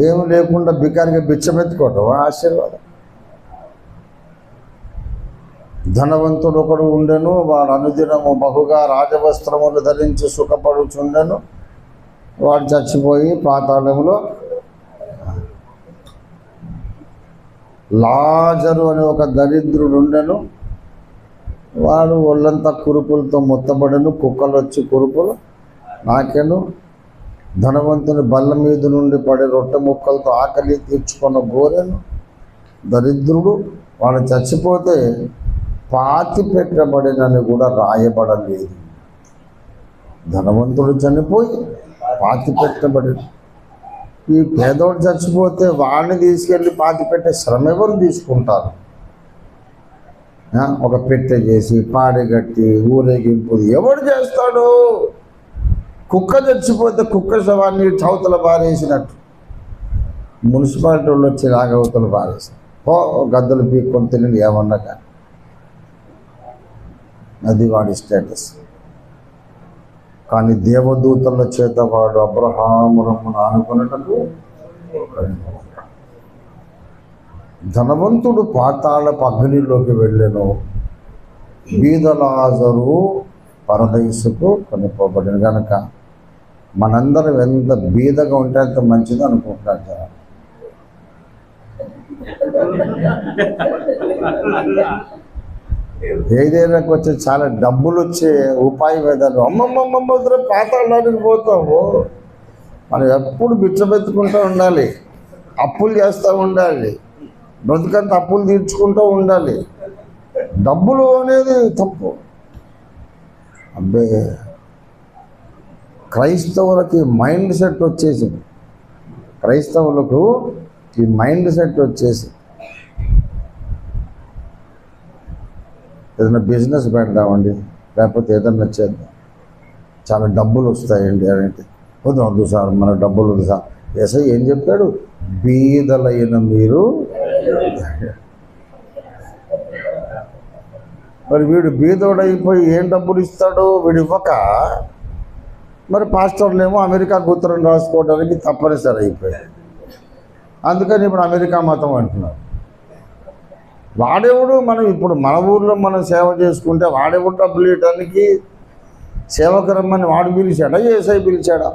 ఏమి లేకుండా బికారిగా బిచ్చమెత్తుకోవటం ఆశీర్వాదం. ధనవంతుడు ఒకడు ఉండెను, వాడు అనుదినము బహుగా రాజవస్త్రములు ధరించి సుఖపడుచుండెను. వాడు చచ్చిపోయి పాతాళంలో. లాజరు అనే ఒక దరిద్రుడు ఉండెను, వాడు ఒళ్ళంతా కురుపులతో మొత్తబడెను, కుక్కలు వచ్చి కురుపులు నాకెను. ధనవంతుని బల్ల మీద నుండి పడే రొట్టె ముక్కలతో ఆకలి తీర్చుకున్న గోరెను. దరిద్రుడు, వాడు చచ్చిపోతే పాతి పెట్టబడినని కూడా రాయబడలేదు. ధనవంతుడు చనిపోయి పాతి పెట్టబడి, ఈ పేదోడు చచ్చిపోతే వాడిని తీసుకెళ్ళి పాతి పెట్టే శ్రమ ఎవరు తీసుకుంటారు? ఒక పెట్టె చేసి పాడగట్టి ఊరేగింపు ఎవడు చేస్తాడు? కుక్క చచ్చిపోతే కుక్క శవాన్ని చౌతల పారేసినట్టు మున్సిపాలిటీ వాళ్ళు వచ్చి రాగవతలు పారేసి గద్దలు పీక్కొని తిని ఏమన్నా కానీ అది వాడి స్టేటస్. కానీ దేవదూతల చేత వాడు అబ్రహామును ఆనుకున్నట్టు. ధనవంతుడు పాతాళపు అగ్నిలోకి వెళ్ళెను, బీద లాజరు పరదైసుకు కొనిపోబడిన. కనుక మనందరం ఎంత బీదగా ఉంటే అంత మంచిది అనుకుంటున్నారు జనం. ఏదైనాకి వచ్చే చాలా డబ్బులు వచ్చే ఉపాయం ఏదైనా అమ్మమ్మమ్మ పాతాళానికి పోతావు. మనం ఎప్పుడు బిచ్చబెత్తుకుంటూ ఉండాలి, అప్పులు చేస్తూ ఉండాలి, బ్రతుకంత అప్పులు తీర్చుకుంటూ ఉండాలి. డబ్బులు అనేది తప్పు. అబ్బే, క్రైస్తవులకి మైండ్ సెట్ వచ్చేసింది. క్రైస్తవులకు ఈ మైండ్ సెట్ వచ్చేసి ఏదైనా బిజినెస్ పెడదామండి, లేకపోతే ఏదన్నా చేద్దాం, చాలా డబ్బులు వస్తాయండి అంటే వద్దు సార్, మన డబ్బులు వద్దు సార్. ఎస్ఐ ఏం చెప్పాడు? బీదలైన మీరు. మరి వీడు బీదోడైపోయి ఏం డబ్బులు ఇస్తాడు? వీడు ఇవ్వక మరి పాస్టర్లేమో అమెరికాకు ఉత్తరం రాసుకోవడానికి తప్పనిసరి అయిపోయాయి. అందుకని ఇప్పుడు అమెరికా మతం అంటున్నారు. వాడెవడు? మనం ఇప్పుడు మన ఊర్లో మనం సేవ చేసుకుంటే వాడెవడు డబ్బులు ఇవ్వడానికి? సేవకు రమ్మని వాడు పిలిచాడా? ఏసై పిలిచాడా?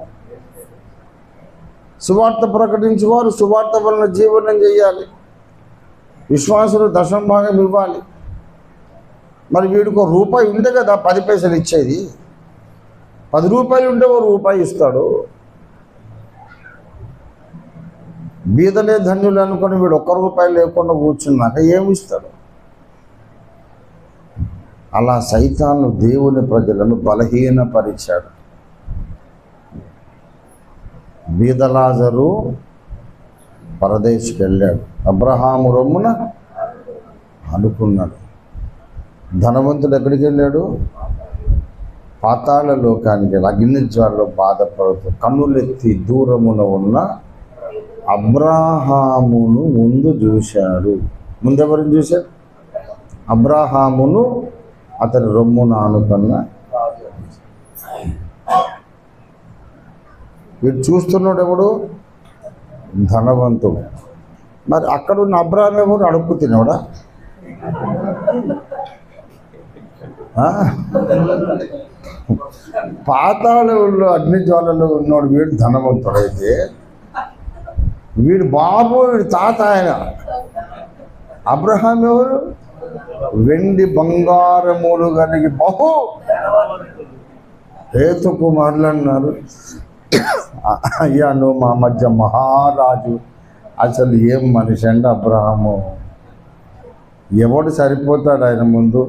సువార్త ప్రకటించేవారు సువార్త వలన జీవనం చేయాలి, విశ్వాసులు దశమ భాగం ఇవ్వాలి. మరి వీడికి రూపాయి ఉంటే కదా 10 పైసలు ఇచ్చేది. 10 రూపాయలు ఉంటే రూపాయి ఇస్తాడు. బీదలే ధన్యులు అనుకుని వీడు 1 రూపాయి లేకుండా కూర్చున్నాక ఏమి ఇస్తాడు? అలా సైతాను దేవుని ప్రజలను బలహీనపరిచాడు. బీదలాజరు పరదేశికి వెళ్ళాడు, అబ్రహాము రొమ్మున అనుకున్నాడు. ధనవంతుడు ఎక్కడికి వెళ్ళాడు? పాతాళ లోకానికి, అగ్నిజ్వాలలో బాధపడుతూ కన్నులెత్తి దూరమున ఉన్న అబ్రహామును ముందు చూశాడు. ముందెవరిని చూశాడు? అబ్రహామును, అతని రొమ్మున ఆనుకున్న. వీడు చూస్తున్నాడు ఎవడు? ధనవంతుడు. మరి అక్కడున్న అబ్రాహాం ఎవరు? అడుక్కు తినవాడా? పాతాళంలో అగ్ని జ్వాలలో ఉన్నాడు వీడు ధనవంతుడైతే, వీడు బాబు, వీడి తాత ఆయన. అబ్రహాం ఎవరు? వెండి బంగారములు కలిగి బహు హేతు కుమారులు అన్నారు. అయ్యా నువ్వు మా మధ్య మహారాజు. అసలు ఏం మనిషి అండి అబ్రహాము. ఎవడు సరిపోతాడు ఆయన ముందు?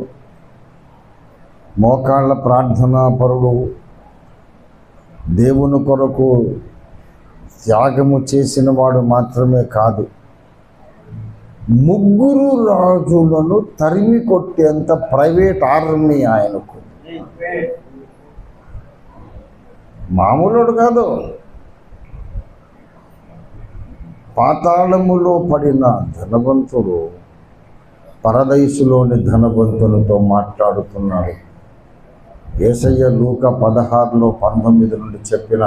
మోకాళ్ళ ప్రార్థనా పరుడు, దేవుని కొరకు త్యాగము చేసిన వాడు మాత్రమే కాదు, ముగ్గురు రాజులను తరిమి కొట్టేంత ప్రైవేట్ ఆర్మీ ఆయనకు. మామూలుడు కాదు. పాతాళములో పడిన ధనవంతుడు పరదైసులోని ధనవంతులతో మాట్లాడుతున్నాడు. యేసయ్య లూకా 16:19 నుండి చెప్పిన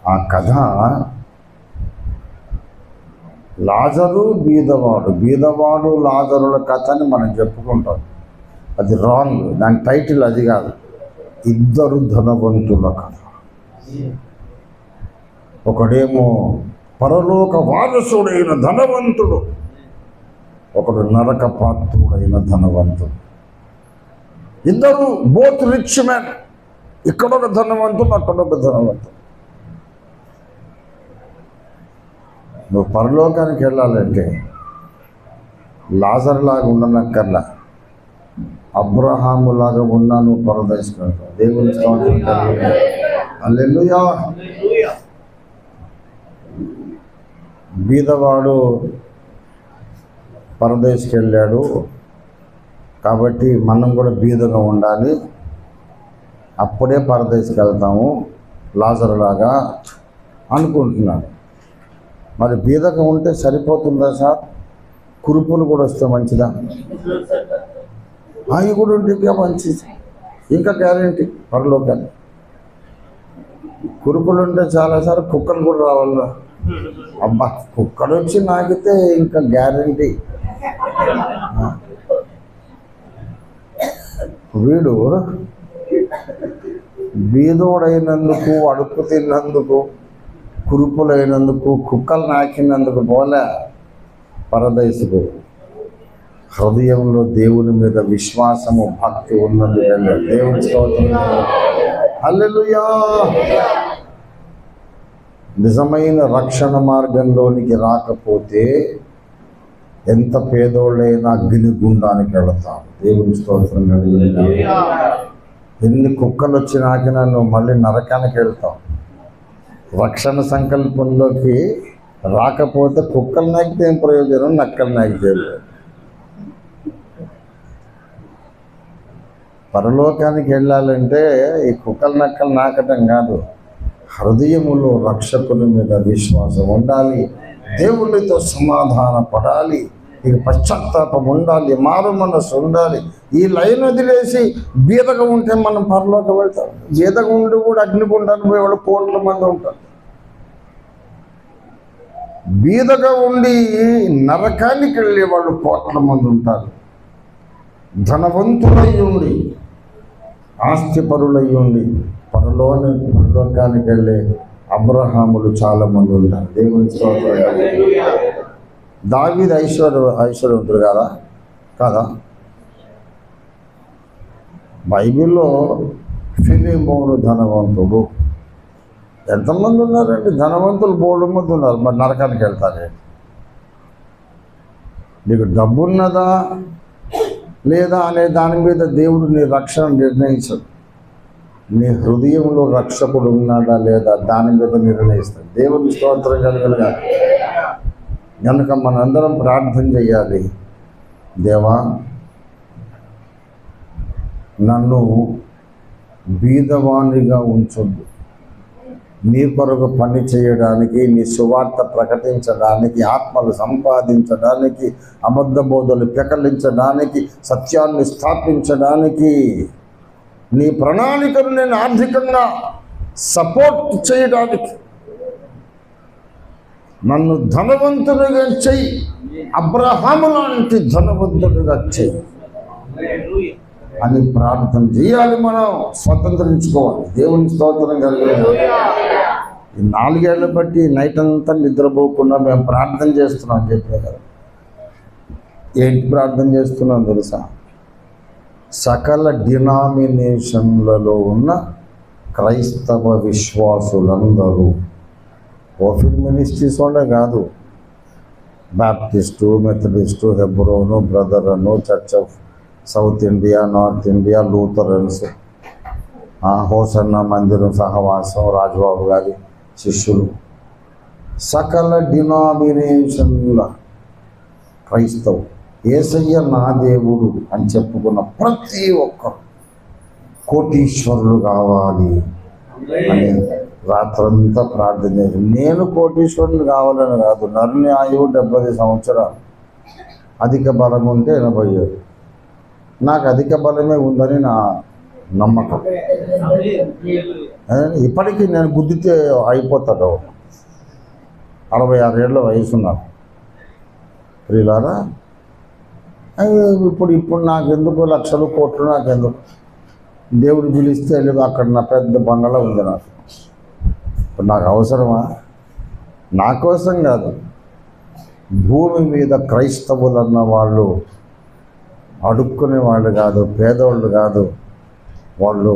ఆ కథ లాజరు బీదవాడు, బీదవాడు లాజరుల కథ అని మనం చెప్పుకుంటాం. అది రాంగ్. దాని టైటిల్ అది కాదు. ఇద్దరు ధనవంతుల కథ. ఒకడేమో పరలోక వారసుడైన ధనవంతుడు, ఒకడు నరక పాత్రుడైన ధనవంతుడు. ఇద్దరు బోత్ రిచ్ మ్యాన్. ఇక్కడొక ధనవంతుడు, అక్కడొక ధనవంతుడు. నువ్వు పరలోకానికి వెళ్ళాలంటే లాజరులాగా ఉండనక్కర్లా, అబ్రహాములాగా ఉన్నా నువ్వు పరదేశిస్తావు. దేవుని స్తోత్రం. హల్లెలూయా. బీదవాడు పరదేశికి వెళ్ళాడు కాబట్టి మనం కూడా బీదగా ఉండాలి, అప్పుడే పరదేశికి వెళ్తాము లాజరులాగా అనుకుంటున్నాడు. మరి బీదగా ఉంటే సరిపోతుందా సార్? కురుపులు కూడా వస్తే మంచిదా? అవి కూడా ఉంటే ఇంకా మంచిది, ఇంకా గ్యారెంటీ పరలోకాన్ని. కురుపులు ఉంటే చాలాసార్లు కుక్కలు కూడా రావాలా? అబ్బా, కుక్కలు వచ్చి నాకితే ఇంకా గ్యారెంటీ. వీడు బీదోడైనందుకు, అడుక్కు తిన్నందుకు, కురుపులైనందుకు, కుక్కలు నాకినందుకు పోలే పరదేశుకు. హృదయంలో దేవుని మీద విశ్వాసము, భక్తి ఉన్నది. దేవుని స్తోత్రం. హల్లెలూయా. నిజమైన రక్షణ మార్గంలోనికి రాకపోతే ఎంత పేదోళ్ళైనా అగ్ని గుండానికి వెళతాం. దేవుని స్తోత్రం. ఎన్ని కుక్కలు వచ్చి నాకినా నువ్వు మళ్ళీ నరకానికి వెళ్తావు. రక్షణ సంకల్పంలోకి రాకపోతే కుక్కలు నాకితే ఏం ప్రయోజనం, నక్కలు నాకితే. పరలోకానికి వెళ్ళాలంటే ఈ కుక్కలు నక్కలు నాకటం కాదు, హృదయములో రక్షకుని మీద విశ్వాసం ఉండాలి, దేవునితో సమాధాన పడాలి, ఇక పశ్చాత్తాపం ఉండాలి, మారు మనసు ఉండాలి. ఈ లైన్ వదిలేసి బీదగా ఉంటే మనం పరలోకి వెళ్తాం. బీదగా ఉండి కూడా అగ్నిగుండానికి పోయేవాళ్ళు కోట్ల మంది ఉంటారు. బీదగా ఉండి నరకానికి వెళ్ళేవాళ్ళు కోట్ల మంది ఉంటారు. ధనవంతులై ఉండి, ఆస్తిపరులై ఉండి పరలోకానికి వెళ్ళే అబ్రహాములు చాలామంది ఉంటారు. దేవుని స్తోత్రం. దావీదు ఐశ్వర్యవంతుడు కాదా? బైబిల్లో ఫిలిమోను ధనవంతుడు. ఎంతమంది ఉన్నారండి ధనవంతులు? బోర్డు మంది ఉన్నారు. మరి నరకానికి వెళ్తారే? నీకు డబ్బు ఉన్నదా లేదా అనే దాని మీద దేవుడు నీ రక్షణ నిర్ణయించడు. నీ హృదయంలో రక్షకుడు ఉన్నాడా లేదా దాని మీద నిర్ణయిస్తాడు. దేవుని స్తోత్రం కలగలుగా. కనుక మనందరం ప్రార్థన చేయాలి. దేవా, నన్ను బీదవాణిగా ఉంచొద్దు. నీ కొరకు పని చేయడానికి, నీ సువార్త ప్రకటించడానికి, ఆత్మలు సంపాదించడానికి, అబద్ధ బోధలు పెకలించడానికి, సత్యాన్ని స్థాపించడానికి నీ ప్రణాళికను నేను ఆర్థికంగా సపోర్ట్ చేయడానికి, నన్ను ధనవంతుడిగా చెయ్యి, అబ్రహాము లాంటి ధనవంతుడిగా చెయ్యి అని ప్రార్థన చేయాలి. మనం స్వతంత్రించుకోవాలి. దేవుని స్తోత్రం కలిగేది. ఈ 4 ఏళ్ళ బట్టి నైట్ అంతా నిద్రపోకుండా మేము ప్రార్థన చేస్తున్నాం అని చెప్పే కదా. ఏంటి ప్రార్థన చేస్తున్నాం తెలుసా? సకల డినామినేషన్లలో ఉన్న క్రైస్తవ విశ్వాసులందరూ, ఓఫిల్ మినిస్ట్రీస్ వాళ్ళే కాదు, Baptist, Methodist, Hebron, Brethren, Church of South India, North India, Lutherans, Hosanna మందిరం, సహవాసం, రాజబాబు గారి శిష్యులు, సకల డినామినేషన్ల క్రైస్తవు, యేసయ్య నా దేవుడు అని చెప్పుకున్న ప్రతి ఒక్కరు కోటీశ్వరులు కావాలి అని రాత్రంతా ప్రార్థన చేసి, నేను కోటీశ్వరులు కావాలని కాదు, నరుని ఆయువు 70 సంవత్సరాలు, అధిక బలం ఉంటే 87. నాకు అధిక బలమే ఉందని నా నమ్మకం. ఇప్పటికీ నేను గుద్దితే అయిపోతాడు. 66 ఏళ్ళ వయసు నాకు. ప్రియులారా, ఇప్పుడు నాకెందుకు లక్షలు కోట్లు, నాకెందుకు? దేవుడు పిలిస్తే వెళ్ళి అక్కడ నా పెద్ద బంగళా ఉంది. నాకు ఇప్పుడు నాకు అవసరమా? నా కోసం కాదు, భూమి మీద క్రైస్తవులు అన్న వాళ్ళు అడుక్కునే వాళ్ళు కాదు, పేదవాళ్ళు కాదు, వాళ్ళు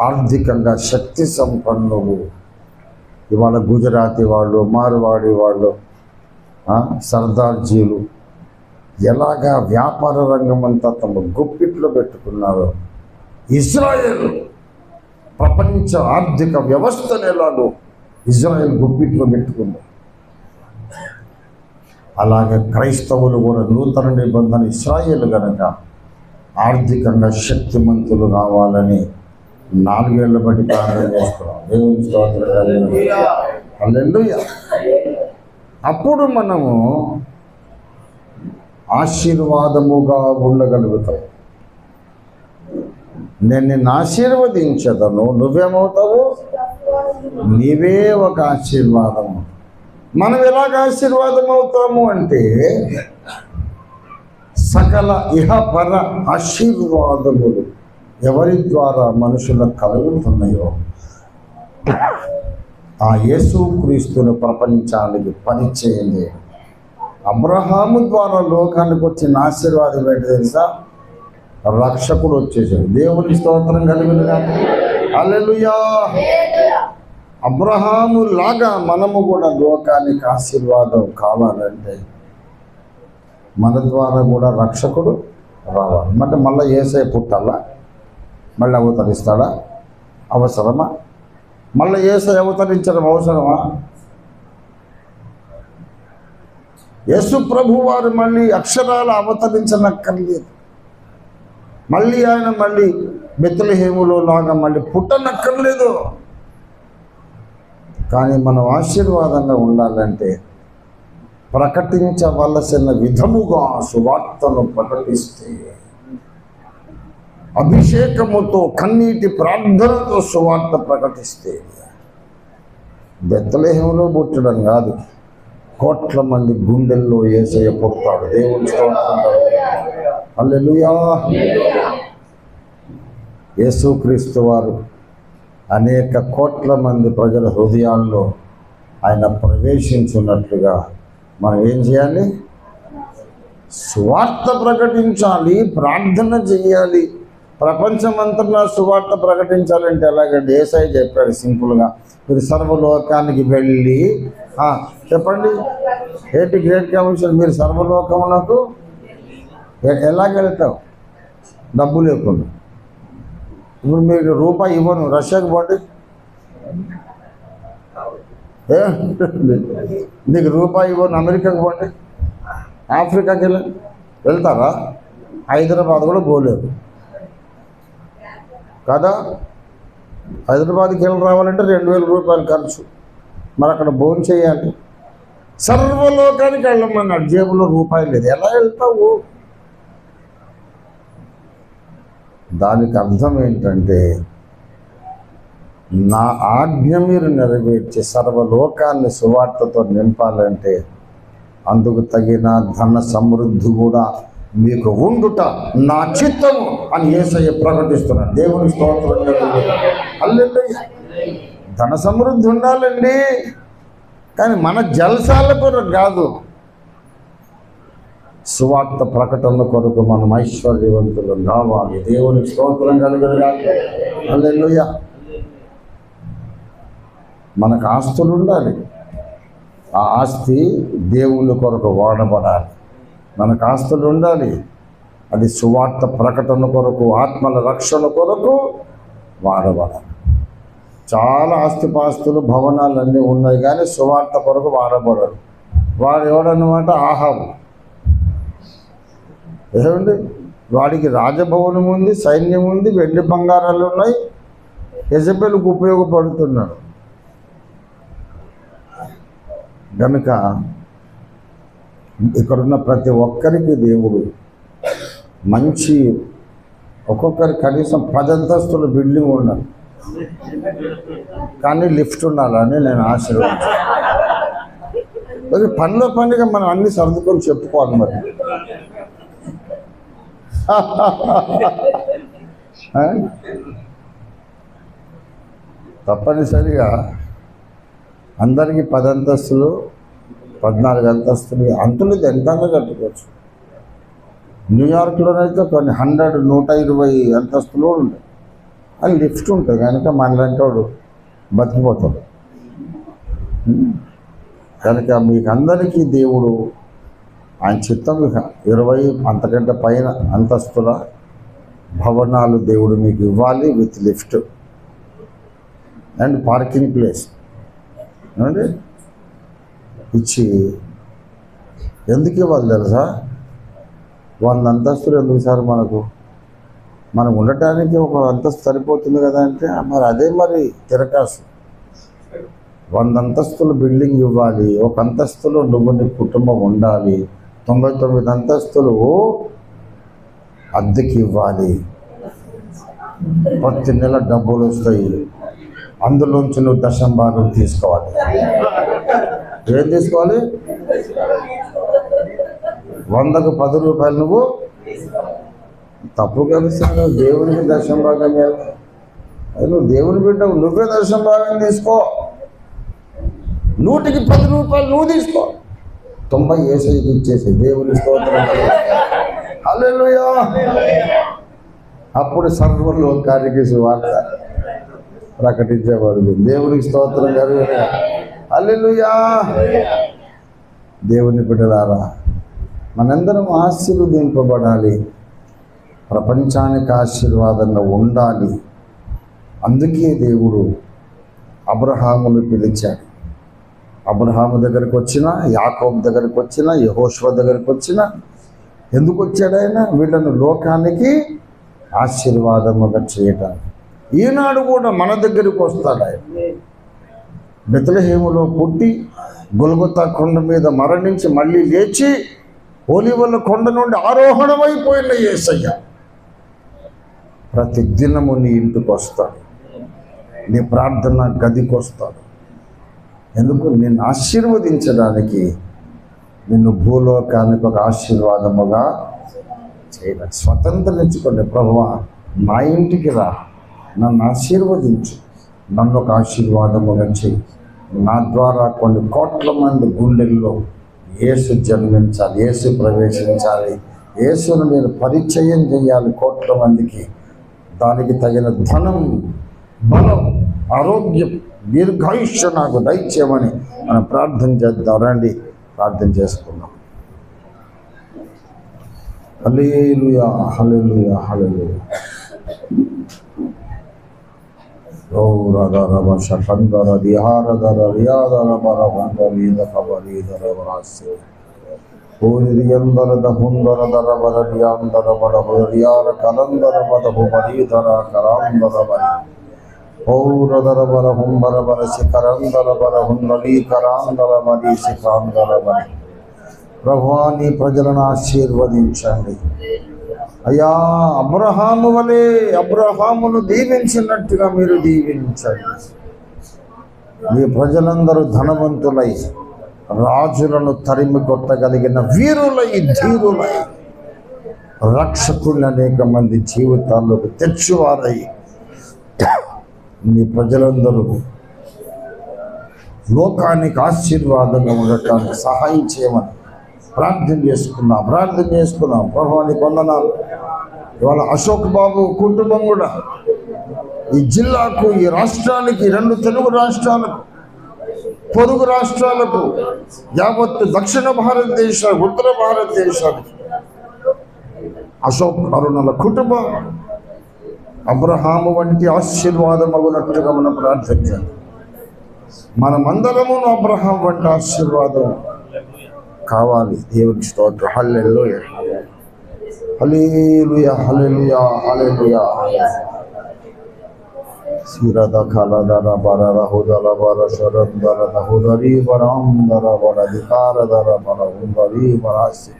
ఆర్థికంగా శక్తి సంపన్నులు. ఇవాళ గుజరాతీ వాళ్ళు, మార్వాడి వాళ్ళు, సర్దార్జీలు ఎలాగా వ్యాపార రంగం అంతా తమ గుప్పిట్లో పెట్టుకున్నారు. ఇజ్రాయెల్ ప్రపంచ ఆర్థిక వ్యవస్థను ఎలాగో ఇజ్రాయెల్ గుప్పిట్లో పెట్టుకుంది. అలాగే క్రైస్తవులు కూడా నూతన నిబంధన ఇశ్రాయేలు కనుక ఆర్థికంగా శక్తిమంతులు కావాలని 4 ఏళ్ళ బట్టి ప్రార్థన చేస్తున్నాం. దేవుని స్తోత్రం. హల్లెలూయా. అప్పుడు మనము ఆశీర్వాదముగా ఉండగలుగుతాం. నేను నిన్ను ఆశీర్వదించదను, నువ్వేమవుతావు? నీవే ఒక ఆశీర్వాదము. మనం ఎలాగ ఆశీర్వాదం అవుతాము అంటే, సకల ఇహపర ఆశీర్వాదములు ఎవరి ద్వారా మనుషులకు కలుగుతున్నాయో ఆ యేసుక్రీస్తును ప్రపంచానికి పరిచయం చేయాలి. అబ్రహాము ద్వారా లోకానికి వచ్చిన ఆశీర్వాదం ఏంటి తెలుసా? రక్షకుడు వచ్చేసాడు. దేవుని స్తోత్రం కలిగిన హల్లెలూయా. అబ్రహాము లాగా మనము కూడా లోకానికి ఆశీర్వాదం కావాలంటే మన ద్వారా కూడా రక్షకుడు రావాలి. అంటే మళ్ళీ యేసయ్య పుట్టాలా? మళ్ళీ అవతరిస్తాడా? అవసరమా? మళ్ళీ యేసయ్య అవతరించడం అవసరమా? యేసు ప్రభు వారు మళ్ళీ అక్షరాలు అవతరించనక్కర్లేదు. మళ్ళీ ఆయన బెత్లెహేములో లాగా మళ్ళీ పుట్టనక్కర్లేదు. కానీ మనం ఆశీర్వాదంగా ఉండాలంటే ప్రకటించవలసిన విధముగా సువార్తను ప్రకటిస్తే, అభిషేకముతో కన్నీటి ప్రార్థనతో సువార్త ప్రకటిస్తే, బెత్లెహేములో పుట్టడం కాదు, కోట్ల మంది గుండెల్లో యేసయ్య పుడతాడు. దేవుని స్తోత్రం. హల్లెలూయా. యేసుక్రీస్తు వారు అనేక కోట్ల మంది ప్రజల హృదయాల్లో ఆయన ప్రవేశించున్నట్లుగా మనం ఏం చేయాలి? సువార్త ప్రకటించాలి, ప్రార్థన చేయాలి. ప్రపంచమంతటా సువార్త ప్రకటించాలంటే ఎలాగంటే యేసయ్య చెప్పాడు సింపుల్గా, మీరు సర్వలోకానికి వెళ్ళి చెప్పండి. ఏంటి గ్రేట్ కమిషన్? మీరు సర్వలోకమునకు ఎలాగెళ్తావు? డబ్బు లేకుండా. ఇప్పుడు మీరు రూపాయి ఇవ్వను, రష్యాకి పోండి. నీకు రూపాయి ఇవ్వను, అమెరికాకి పోండి, ఆఫ్రికాకి వెళ్తారా? హైదరాబాద్ కూడా పోలేదు కదా. హైదరాబాద్కి వెళ్ళి రావాలంటే 2000 రూపాయలు ఖర్చు. మరి అక్కడ భోజనం చేయాలి. సర్వలోకానికి వెళ్ళమన్నాడు, జేబులో రూపాయి లేదు, ఎలా వెళ్తావు? దానికి అర్థం ఏంటంటే నా ఆజ్ఞ మీరు నెరవేర్చి సర్వలోకాన్ని సువార్తతో నింపాలంటే అందుకు తగిన ధన సమృద్ధి కూడా మీకు ఉండుట నా చిత్తము అని యేసయ్య ప్రకటిస్తున్నాడు. దేవుని స్తోత్రం. హల్లెలూయా. ధన సమృద్ధి ఉండాలండి, కానీ మన జల్సాల కొరకు కాదు, సువార్త ప్రకటన కొరకు మనం ఐశ్వర్యవంతులు కావాలి. దేవుని స్తోత్రం కలుగునుగాక. హల్లెలూయా. మనకు ఆస్తులు ఉండాలి, ఆ ఆస్తి దేవుని కొరకు వాడబడాలి. మనకు ఆస్తులు ఉండాలి, అది సువార్త ప్రకటన కొరకు, ఆత్మల రక్షణ కొరకు వాడబడాలి. చాలా ఆస్తిపాస్తులు భవనాలు అన్నీ ఉన్నాయి, కానీ సువార్త కొరకు వాడబడరు. వాడు ఎవడన్నమాట? ఆహాబు. ఏమండి, వాడికి రాజభవనం ఉంది, సైన్యం ఉంది, వెండి బంగారాలు ఉన్నాయి, యెజబెలుకు ఉపయోగపడుతున్నాడు. కనుక ఇక్కడున్న ప్రతి ఒక్కరికి దేవుడు మంచి, ఒక్కొక్కరి కనీసం 10 అంతస్తుల బిల్డింగ్ ఉండాలి, కానీ లిఫ్ట్ ఉండాలని నేను ఆశీర్వదించాను. మరి పనిలో పనిగా మనం అన్ని సర్దుకొని చెప్పుకోవాలి. మరి తప్పనిసరిగా అందరికీ 10 అంతస్తులు, 14 అంతస్తులు, అంతులు ఎంతగా కట్టుకోవచ్చు. న్యూయార్క్లోనైతే కొన్ని 100, 120 అంతస్తులు ఉంటాయి, అది లిఫ్ట్ ఉంటుంది కనుక మనలాంటి వాడు బతికిపోతాడు. కనుక మీకు అందరికీ దేవుడు ఆయన చిత్తం 20 అంతకంటే పైన అంతస్తుల భవనాలు దేవుడు మీకు ఇవ్వాలి, with lift and parking place ఏమండి ఇచ్చి. ఎందుకు ఇవ్వాలి తెలుసా? 100 అంతస్తులు ఎందుకు సార్? మనం ఉండటానికి ఒక అంతస్తు సరిపోతుంది కదా అంటే, మరి అదే మరి తిరకాసు. 100 అంతస్తుల బిల్డింగ్ ఇవ్వాలి, ఒక అంతస్తులో నువ్వు నీ కుటుంబం ఉండాలి, 99 అంతస్తులు అద్దెకి ఇవ్వాలి, ప్రతి నెల డబ్బులు వస్తాయి, అందులోంచి నువ్వు దశంభాగం తీసుకోవాలి. ఏం తీసుకోవాలి? 100కు 10 రూపాయలు నువ్వు తప్పు కలిసాను. దేవునికి దశంభాగం నువ్వు దేవుని బిడ్డవు, నువ్వే దశంభాగం తీసుకో. 100కి 10 రూపాయలు నువ్వు తీసుకో, 90 యేసయ్యకి ఇచ్చేసి. దేవుని స్తోత్రం. హల్లెలూయా. అప్పుడు సర్వలోకానికి సువార్త ప్రకటించబడుతుంది. దేవునికి స్తోత్రం కలుగునుగాక. హల్లెలూయా. దేవుని బిడ్డలారా, మనందరం ఆశీర్వదింపబడాలి, ప్రపంచానికి ఆశీర్వాదంగా ఉండాలి. అందుకే దేవుడు అబ్రహామును పిలిచాడు. అబ్రహాము దగ్గరికి వచ్చినా, యాకోబు దగ్గరికి వచ్చినా, యెహోషువ దగ్గరికి వచ్చినా ఎందుకు వచ్చాడు ఆయన? వీళ్ళను లోకానికి ఆశీర్వాదముగా చేయటానికి. ఈనాడు కూడా మన దగ్గరికి వస్తాడు ఆయన. బెత్లెహేములో పుట్టి, గొల్గొతా కొండ మీద మరణించి, మళ్ళీ లేచి ఒలీవల కొండ నుండి ఆరోహణమైపోయిన యేసయ్య ప్రతి దినము నీ ఇంటికి వస్తాడు, నీ ప్రార్థన గదికి వస్తాడు. ఎందుకు? నిన్ను ఆశీర్వదించడానికి, నిన్ను భూలోకానికి ఒక ఆశీర్వాదముగా చేయడానికి. స్వతంత్రించుకోండి. ప్రభువా, నా ఇంటికి రా, నన్ను ఆశీర్వదించు, నన్ను ఒక ఆశీర్వాదముగా చేయి. నా ద్వారా కొన్ని కోట్ల మంది గుండెల్లో యేసు జన్మించాలి, యేసు ప్రవేశించాలి, యేసును మీరు పరిచయం చేయాలి కోట్ల మందికి. దానికి తగిన ధనం, బలం, ఆరోగ్యం, దీర్ఘాయుష్య నాకు దయచేయమని మనం ప్రార్థన చేద్దాం. రండి ప్రార్థన చేసుకుందాం. హల్లెలూయా, హల్లెలూయా, హల్లెలూయా. రౌరదరవ శకందర దిహారదర రియాదర బరవందరీద కబరీదర వరాస్య పూరియందర దహుందర దర బరడియాందర బడబరియార కలందర బదహు బరీదర కరాందర బరి పౌరదర బర హుంబర బర శిఖరందర బర హుందలీ కరాందర బరి శిఖాందర బరి. ప్రభువా, నీ ప్రజలను ఆశీర్వదించండి, అయ్యా అబ్రహాము వలె అబ్రహామును దీవించినట్టుగా మీరు దీవించండి. మీ ప్రజలందరూ ధనవంతులై రాజులను తరిమి కొట్టగలిగిన వీరులై ధీరులై రక్షకులు అనేక మంది జీవితాల్లోకి తెచ్చువారై మీ ప్రజలందరూ లోకానికి ఆశీర్వాదంగా ఉండటానికి సహాయం చేయమని ప్రార్థన చేసుకున్నాం. ప్రభువానికి వందనాలు. ఇవాళ అశోక్ బాబు కుటుంబం కూడా ఈ జిల్లాకు, ఈ రాష్ట్రానికి, 2 తెలుగు రాష్ట్రాలకు, పొరుగు రాష్ట్రాలకు, యావత్తు దక్షిణ భారతదేశ, ఉత్తర భారతదేశానికి అశోక్ అరుణుల కుటుంబం అబ్రహాము వంటి ఆశీర్వాదం అగునట్టుగా మనం ప్రార్థించాలి. మనమందరము అబ్రహాం వంటి ఆశీర్వాదం కావాలి. దేవునికి స్తోత్రం. హల్లెలూయా, హల్లెలూయా, హల్లెలూయా, హల్లెలూయా. సిరద కలదర బరర హుదల బర శరందర హుదరి వరాందర బర ధికారదర బర హుందరి వరాసి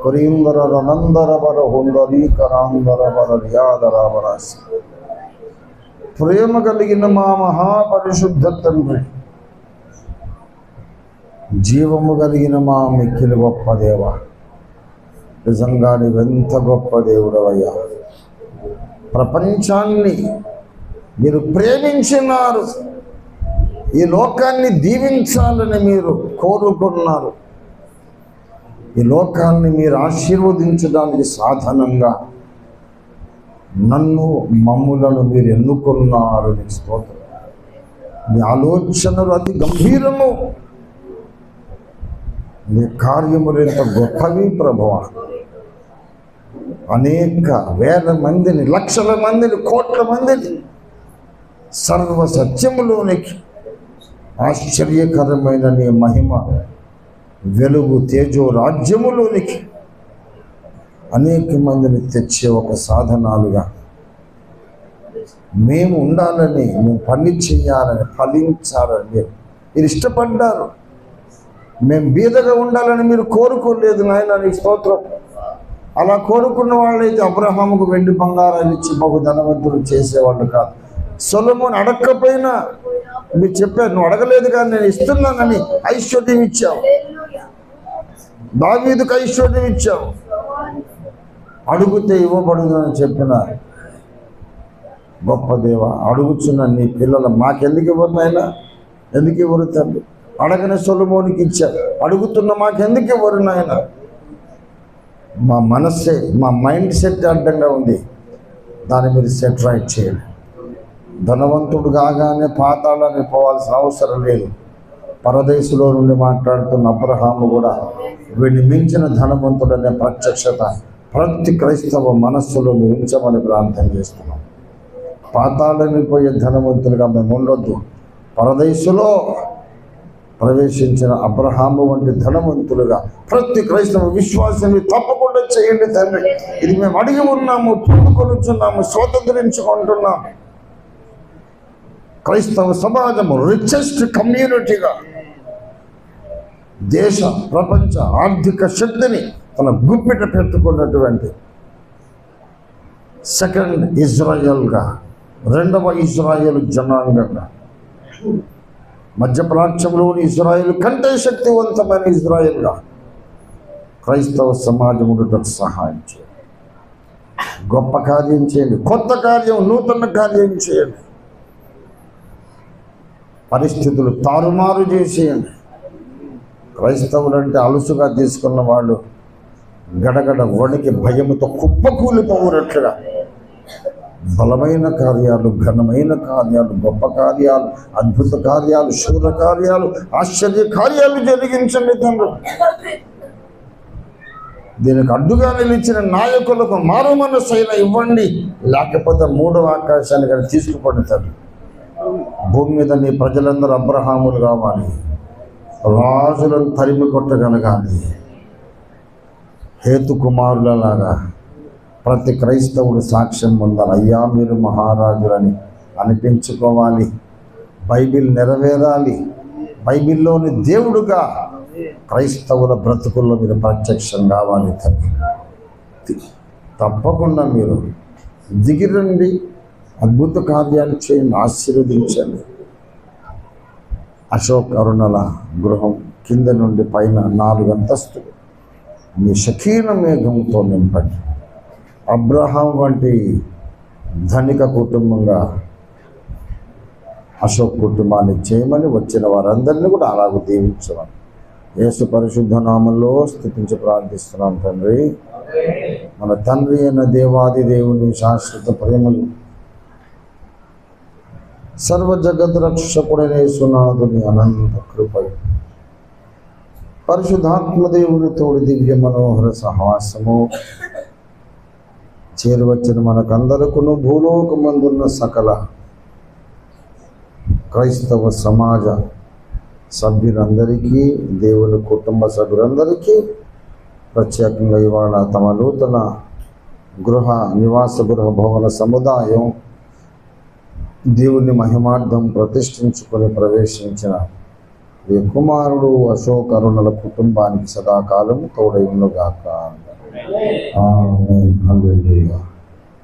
కొరీందర రనందర బర హుందరి కరాందర బర రియాదర వరాసి. ప్రేమ కలిగిన మా మహాపరిశుద్ధ తండ్రి, జీవము కలిగిన మా మిక్కిలి గొప్ప దేవ, నిజంగా నీవెంత గొప్ప దేవుడవయ్యా. ప్రపంచాన్ని మీరు ప్రేమించినారు, ఈ లోకాన్ని దీవించాలని మీరు కోరుకున్నారు. ఈ లోకాన్ని మీరు ఆశీర్వదించడానికి సాధనంగా నన్ను, మమ్ములను మీరు ఎన్నుకున్నారు. నీకు స్తోత్రం. మీ ఆలోచనలు అతి గంభీరము, నీ కార్యములు ఎంత గొప్పవి ప్రభువా. అనేక వేల మందిని, లక్షల మందిని, కోట్ల మందిని సర్వ సత్యములోనికి ఆశ్చర్యకరమైన నీ మహిమ వెలుగు తేజో రాజ్యములోనికి అనేక మందిని తెచ్చే ఒక సాధనాలుగా మేము ఉండాలని, మేము పని చేయాలని, ఫలించాలని మీరు ఇష్టపడ్డారు. మేము బీదగా ఉండాలని మీరు కోరుకోలేదు నాయన. నీ స్తోత్రం. అలా కోరుకున్న వాళ్ళైతే అబ్రహాముకు వెండి బంగారాలు ఇచ్చి బహు ధనవంతులు చేసేవాళ్ళు కాదు. సొలొమోను అడగకపోయినా మీరు చెప్పారు, నువ్వు అడగలేదు కానీ నేను ఇస్తున్నానని ఐశ్వర్యం ఇచ్చావు. దావీదుకు ఐశ్వర్యం ఇచ్చావు. అడుగుతే ఇవ్వబడుతుందని చెప్పిన గొప్ప దేవ, అడుగుచున్న నీ పిల్లలు మాకెందుకు ఇవ్వరు నాయనా? ఎందుకు ఇవ్వరు తండ్రి? అడగని సొలొమోనుకి ఇచ్చారు, అడుగుతున్న మాకెందుకు ఇవ్వరు నాయన? మా మనస్సే, మా మైండ్ సెట్ అడ్డంగా ఉంది. దాన్ని మీరు సెట్ రైట్ చేయండి. ధనవంతుడు కాగానే పాతాళానికి పోవాల్సిన అవసరం లేదు. పరదేశంలో నుండి మాట్లాడుతున్న అబ్రహాము కూడా వీడిని మించిన ధనవంతుడనే ప్రత్యక్షత ప్రతి క్రైస్తవ మనస్సులో మీరు ఉంచమని ప్రార్థన చేస్తున్నాం. పాతాళానికి పోయే ధనవంతులుగా మేము ఉండొద్దు. పరదేశంలో ప్రవేశించిన అబ్రహాము వంటి ధనవంతులుగా ప్రతి క్రైస్తవ విశ్వాసాన్ని తప్పకుండా చేయండి తండ్రి. ఇది మేము అడిగి ఉన్నాము, పొందుకొనుచున్నాము, స్వతంత్రించుకుంటున్నాము. క్రైస్తవ సమాజము రిచెస్ట్ కమ్యూనిటీగా దేశ ప్రపంచ ఆర్థిక శక్తిని తన గుప్పిట పెట్టుకున్నటువంటి సెకండ్ ఇజ్రాయెల్గా, 2వ ఇజ్రాయెల్ జనాంగంగా, మధ్యప్రాచ్యంలోని ఇజ్రాయెల్ కంటే శక్తివంతమైన ఇజ్రాయెల్గా క్రైస్తవ సమాజం ఉండటం సహాయం చేయండి. గొప్ప కార్యం చేయండి, కొత్త కార్యం, నూతన కార్యం చేయండి. పరిస్థితులు తారుమారు చేసేయండి. క్రైస్తవులంటే అలుసుగా తీసుకున్న వాళ్ళు గడగడ వణికి భయముతో కుప్పకూలిపోవునట్లుగా బలమైన కార్యాలు, ఘనమైన కార్యాలు, గొప్ప కార్యాలు, అద్భుత కార్యాలు, శూర కార్యాలు, ఆశ్చర్య కార్యాలు జరిగించండి తండ్రి. దీనికి అడ్డుగా నిలిచిన నాయకులకు మారు మనసైన ఇవ్వండి, లేకపోతే 3వ ఆకాశానికి తీసుకుపడతారు. భూమి మీద నీ ప్రజలందరూ అబ్రహాములు కావాలి, రాజులను తరిమి కొట్టగలగాలి. హేతుకుమారులలాగా ప్రతి క్రైస్తవుడు సాక్ష్యం పొందాలి. అయ్యా మీరు మహారాజులని అనిపించుకోవాలి. బైబిల్ నెరవేరాలి. బైబిల్లోని దేవుడుగా క్రైస్తవుల బ్రతుకుల్లో మీరు ప్రత్యక్షం కావాలి. తప్పకుండా మీరు దిగిరండి, అద్భుత కార్యాలు చేయండి, ఆశీర్వదించండి. అశోక్ అరుణల గృహం కింద నుండి పైన 4 అంతస్తులు మీ షకీన మేఘంతో నింపండి. అబ్రహాం వంటి ధనిక కుటుంబంగా అశోక్ కుటుంబాన్ని చేయమని, వచ్చిన వారందరినీ కూడా అలాగ దీవించమని యేసు పరిశుద్ధ నామంలో స్తుతించి ప్రార్థిస్తున్నాం తండ్రి. మన తండ్రి అయిన దేవాది దేవుని శాశ్వత ప్రేమలు, సర్వ జగత్ రక్షకుడైన యేసునాథుని అనంత కృపై, పరిశుద్ధాత్మ దేవుని తోడి దివ్య మనోహర సహవాసము చేరువచ్చిన మనకందరకును భూలోకమందున్న సకల క్రైస్తవ సమాజ సభ్యులందరికీ, దేవుని కుటుంబ సభ్యులందరికీ ప్రత్యేకంగా ఇవాళ తమ నూతన నివాస గృహ భవన సముదాయం దేవుని మహిమార్థం ప్రతిష్ఠించుకొని ప్రవేశించిన ఈ కుమారుడు అశోక్ అరుణల కుటుంబానికి సదాకాలం తోడై ఉండుగాక. ఆమేన్. హల్లెలూయా.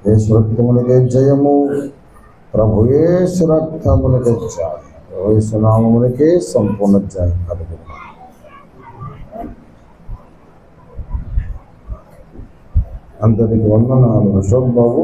యేసు రక్తమునకే జయము, ప్రభు యేసు రక్తమునకే జయం, యేసు నామమునకే సంపూర్ణ జయం కలుగును. అందరికి వందనాలు. అశోక్ బాబు.